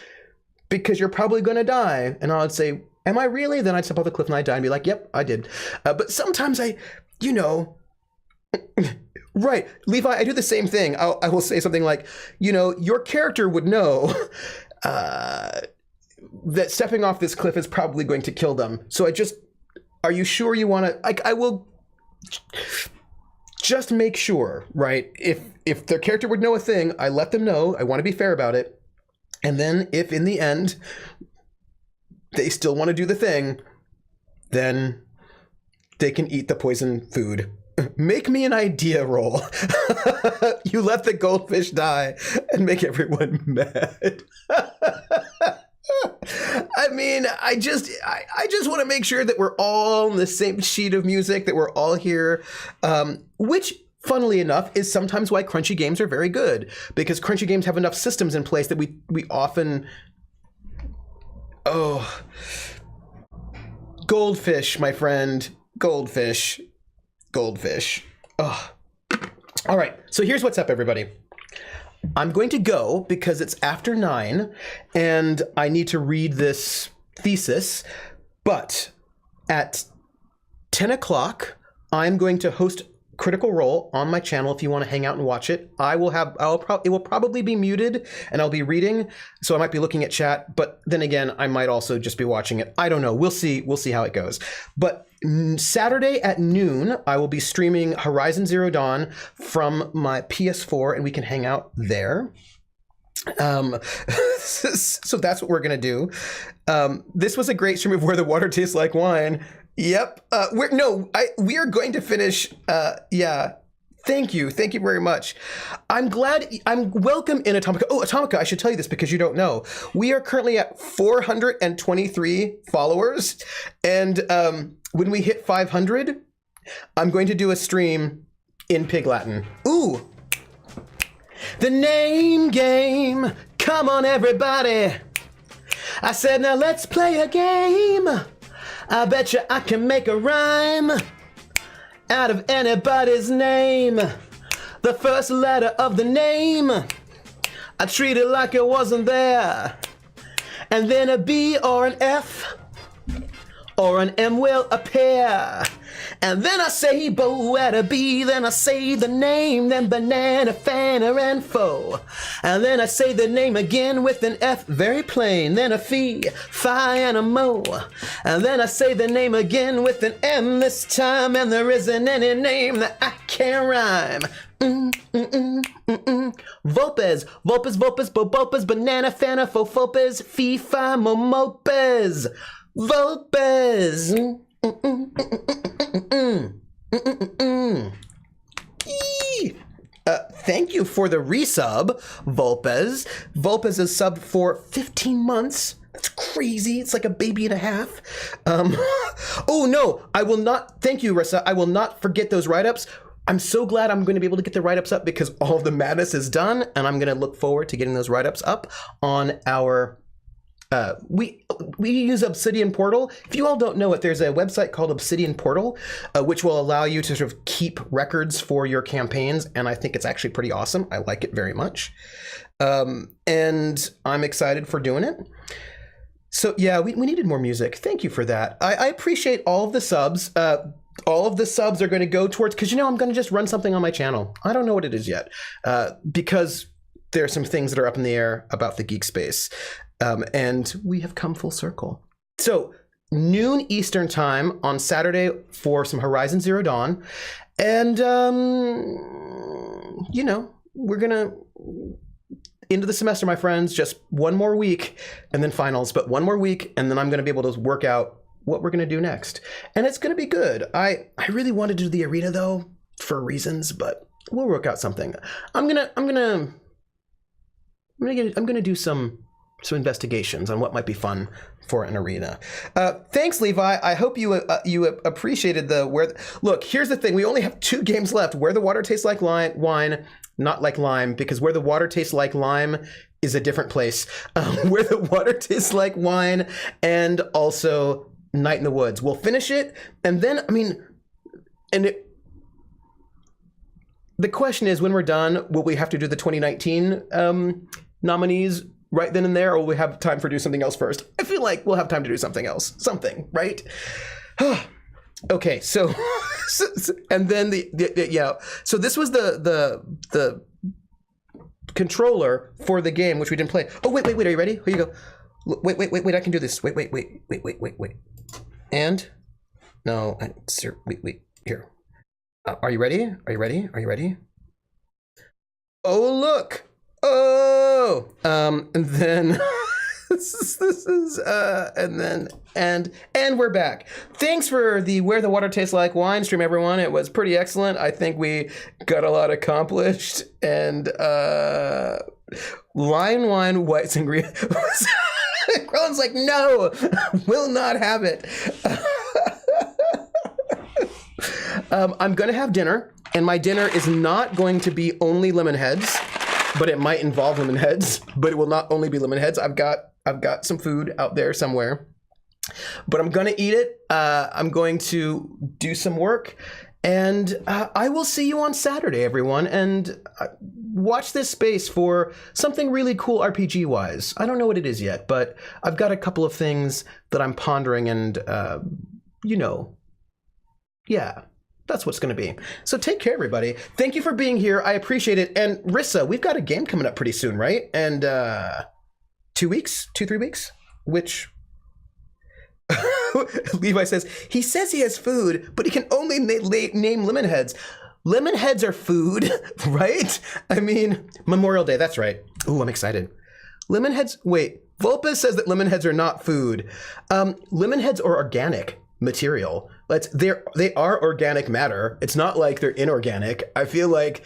Because you're probably going to die. And I would say, am I really? Then I'd step off the cliff and I'd die and be like, yep, I did. But sometimes you know, right, Levi, I do the same thing. I will say something like, you know, your character would know that stepping off this cliff is probably going to kill them. So are you sure you want to, I will just make sure, right? If their character would know a thing, I let them know. I want to be fair about it. And then if in the end they still want to do the thing, then they can eat the poison food. Make me an idea roll. You let the goldfish die and make everyone mad. I mean, I just want to make sure that we're all on the same sheet of music, that we're all here, which, funnily enough, is sometimes why crunchy games are very good, because crunchy games have enough systems in place that we often... Oh, goldfish, my friend, goldfish. Oh. All right, so here's what's up, everybody. I'm going to go because it's after 9 and I need to read this thesis, but at 10 o'clock, I'm going to host Critical Role on my channel if you want to hang out and watch it. It will probably be muted and I'll be reading, so I might be looking at chat, but then again, I might also just be watching it. I don't know. We'll see how it goes. But Saturday at noon, I will be streaming Horizon Zero Dawn from my PS4 and we can hang out there. So that's what we're going to do. This was a great stream of Where the Water Tastes Like Wine. Yep. We are going to finish. Yeah. Thank you very much. I'm welcome in Atomica. Oh, Atomica, I should tell you this because you don't know. We are currently at 423 followers. And when we hit 500, I'm going to do a stream in Pig Latin. Ooh. The name game. Come on, everybody. I said, now let's play a game. I bet you I can make a rhyme out of anybody's name. The first letter of the name, I treat it like it wasn't there. And then a B or an F or an M will appear. And then I say bo at a B, then I say the name, then banana, fanner, and foe. And then I say the name again with an F, very plain, then a fee, fi, and a mo. And then I say the name again with an M this time, and there isn't any name that I can't rhyme. Vopes, Vopes, Vopes, Bobopes, banana, fanner, fo, fopes, fee, fi, mo, mopes. Vopes. Thank you for the resub, Volpez. Volpez is subbed for 15 months. That's crazy. It's like a baby and a half. Oh no, I will not. Thank you, Rissa. I will not forget those write-ups. I'm so glad I'm going to be able to get the write-ups up because all of the madness is done, and I'm going to look forward to getting those write-ups up on our... we use Obsidian Portal. If you all don't know it, there's a website called Obsidian Portal, which will allow you to sort of keep records for your campaigns, and I think it's actually pretty awesome. I like it very much. And I'm excited for doing it. So yeah, we needed more music. Thank you for that. I appreciate all of the subs. All of the subs are going to go towards, because I'm going to just run something on my channel. I don't know what it is yet, because there are some things that are up in the air about the geek space, and we have come full circle. So noon Eastern time on Saturday for some Horizon Zero Dawn, and we're gonna into the semester, my friends. Just one more week, and then finals. But one more week, and then I'm gonna be able to work out what we're gonna do next, and it's gonna be good. I really wanted to do the arena though for reasons, but we'll work out something. I'm gonna do some investigations on what might be fun for an arena. Thanks, Levi. I hope you appreciated the where. Look, here's the thing. We only have 2 games left. Where the water tastes like wine, not like lime, because where the water tastes like lime is a different place. Where the water tastes like wine, and also Night in the Woods. We'll finish it, and then the question is, when we're done, will we have to do the 2019 nominees right then and there, or will we have time for do something else first? I feel like we'll have time to do something else. Something, right? Okay, so and then so this was the controller for the game, which we didn't play. Oh, wait, are you ready? Here you go. Wait, I can do this. Wait. And no, wait, here. Are you ready? Oh, look. Oh, and then this is and we're back. Thanks for the Where the Water Tastes Like Wine stream, everyone. It was pretty excellent. I think we got a lot accomplished, and wine, whites and green. Crone's like, no, will not have it. I'm gonna have dinner, and my dinner is not going to be only lemon heads. But it might involve lemon heads, but it will not only be lemon heads. I've got some food out there somewhere, but I'm gonna eat it. I'm going to do some work, and I will see you on Saturday, everyone, and watch this space for something really cool RPG wise. I don't know what it is yet, but I've got a couple of things that I'm pondering, and yeah. That's what's going to be. So take care, everybody. Thank you for being here. I appreciate it. And Rissa, we've got a game coming up pretty soon, right? And 3 weeks, which Levi says he has food, but he can only name lemon heads. Lemon heads are food, right? I mean, Memorial Day. That's right. Ooh, I'm excited. Lemon heads. Wait, Volpa says that lemon heads are not food. Lemon heads are organic material. They are organic matter. It's not like they're inorganic. I feel like,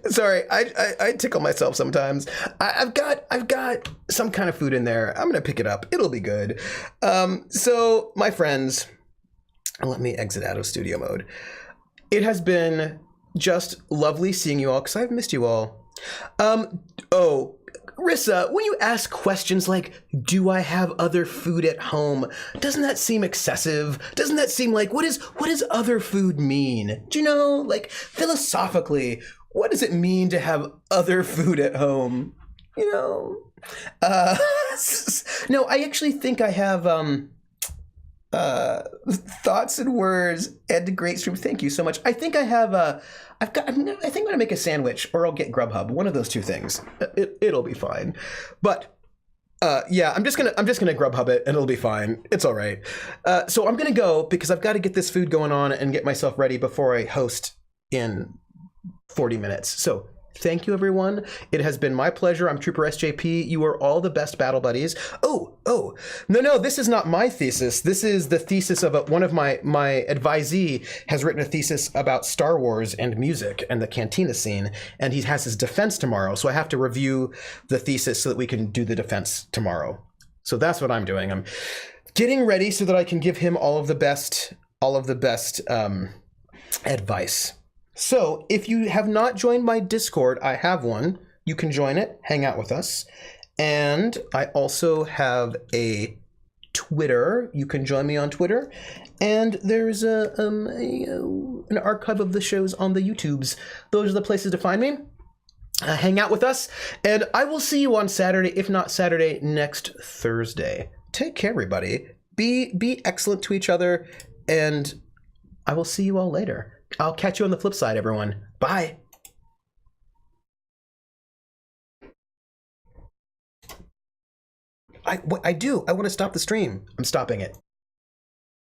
Sorry, I tickle myself sometimes. I've got some kind of food in there. I'm gonna pick it up. It'll be good. So my friends, let me exit out of studio mode. It has been just lovely seeing you all, because I've missed you all. Rissa, when you ask questions like, do I have other food at home? Doesn't that seem excessive? Doesn't that seem like, what does other food mean? Do you know, like, philosophically, what does it mean to have other food at home? No, I actually think I have, thoughts and words and a great stream. Thank you so much. I think I have I think I'm gonna make a sandwich, or I'll get Grubhub. One of those two things. It'll be fine. But yeah, I'm just gonna Grubhub it, and it'll be fine. It's all right. So I'm gonna go, because I've got to get this food going on and get myself ready before I host in 40 minutes. So thank you, everyone. It has been my pleasure. I'm Trooper SJP. You are all the best battle buddies. Oh, no, this is not my thesis. This is the thesis of one of my advisee has written a thesis about Star Wars and music and the cantina scene, and he has his defense tomorrow. So I have to review the thesis so that we can do the defense tomorrow. So that's what I'm doing. I'm getting ready so that I can give him all of the best advice. So if you have not joined my Discord, I have one. You can join it, hang out with us. And I also have a Twitter. You can join me on Twitter. And there's an archive of the shows on the YouTubes. Those are the places to find me. Hang out with us, and I will see you on Saturday, if not Saturday, next Thursday. Take care, everybody. Be excellent to each other, and I will see you all later. I'll catch you on the flip side, everyone. Bye. I want to stop the stream. I'm stopping it.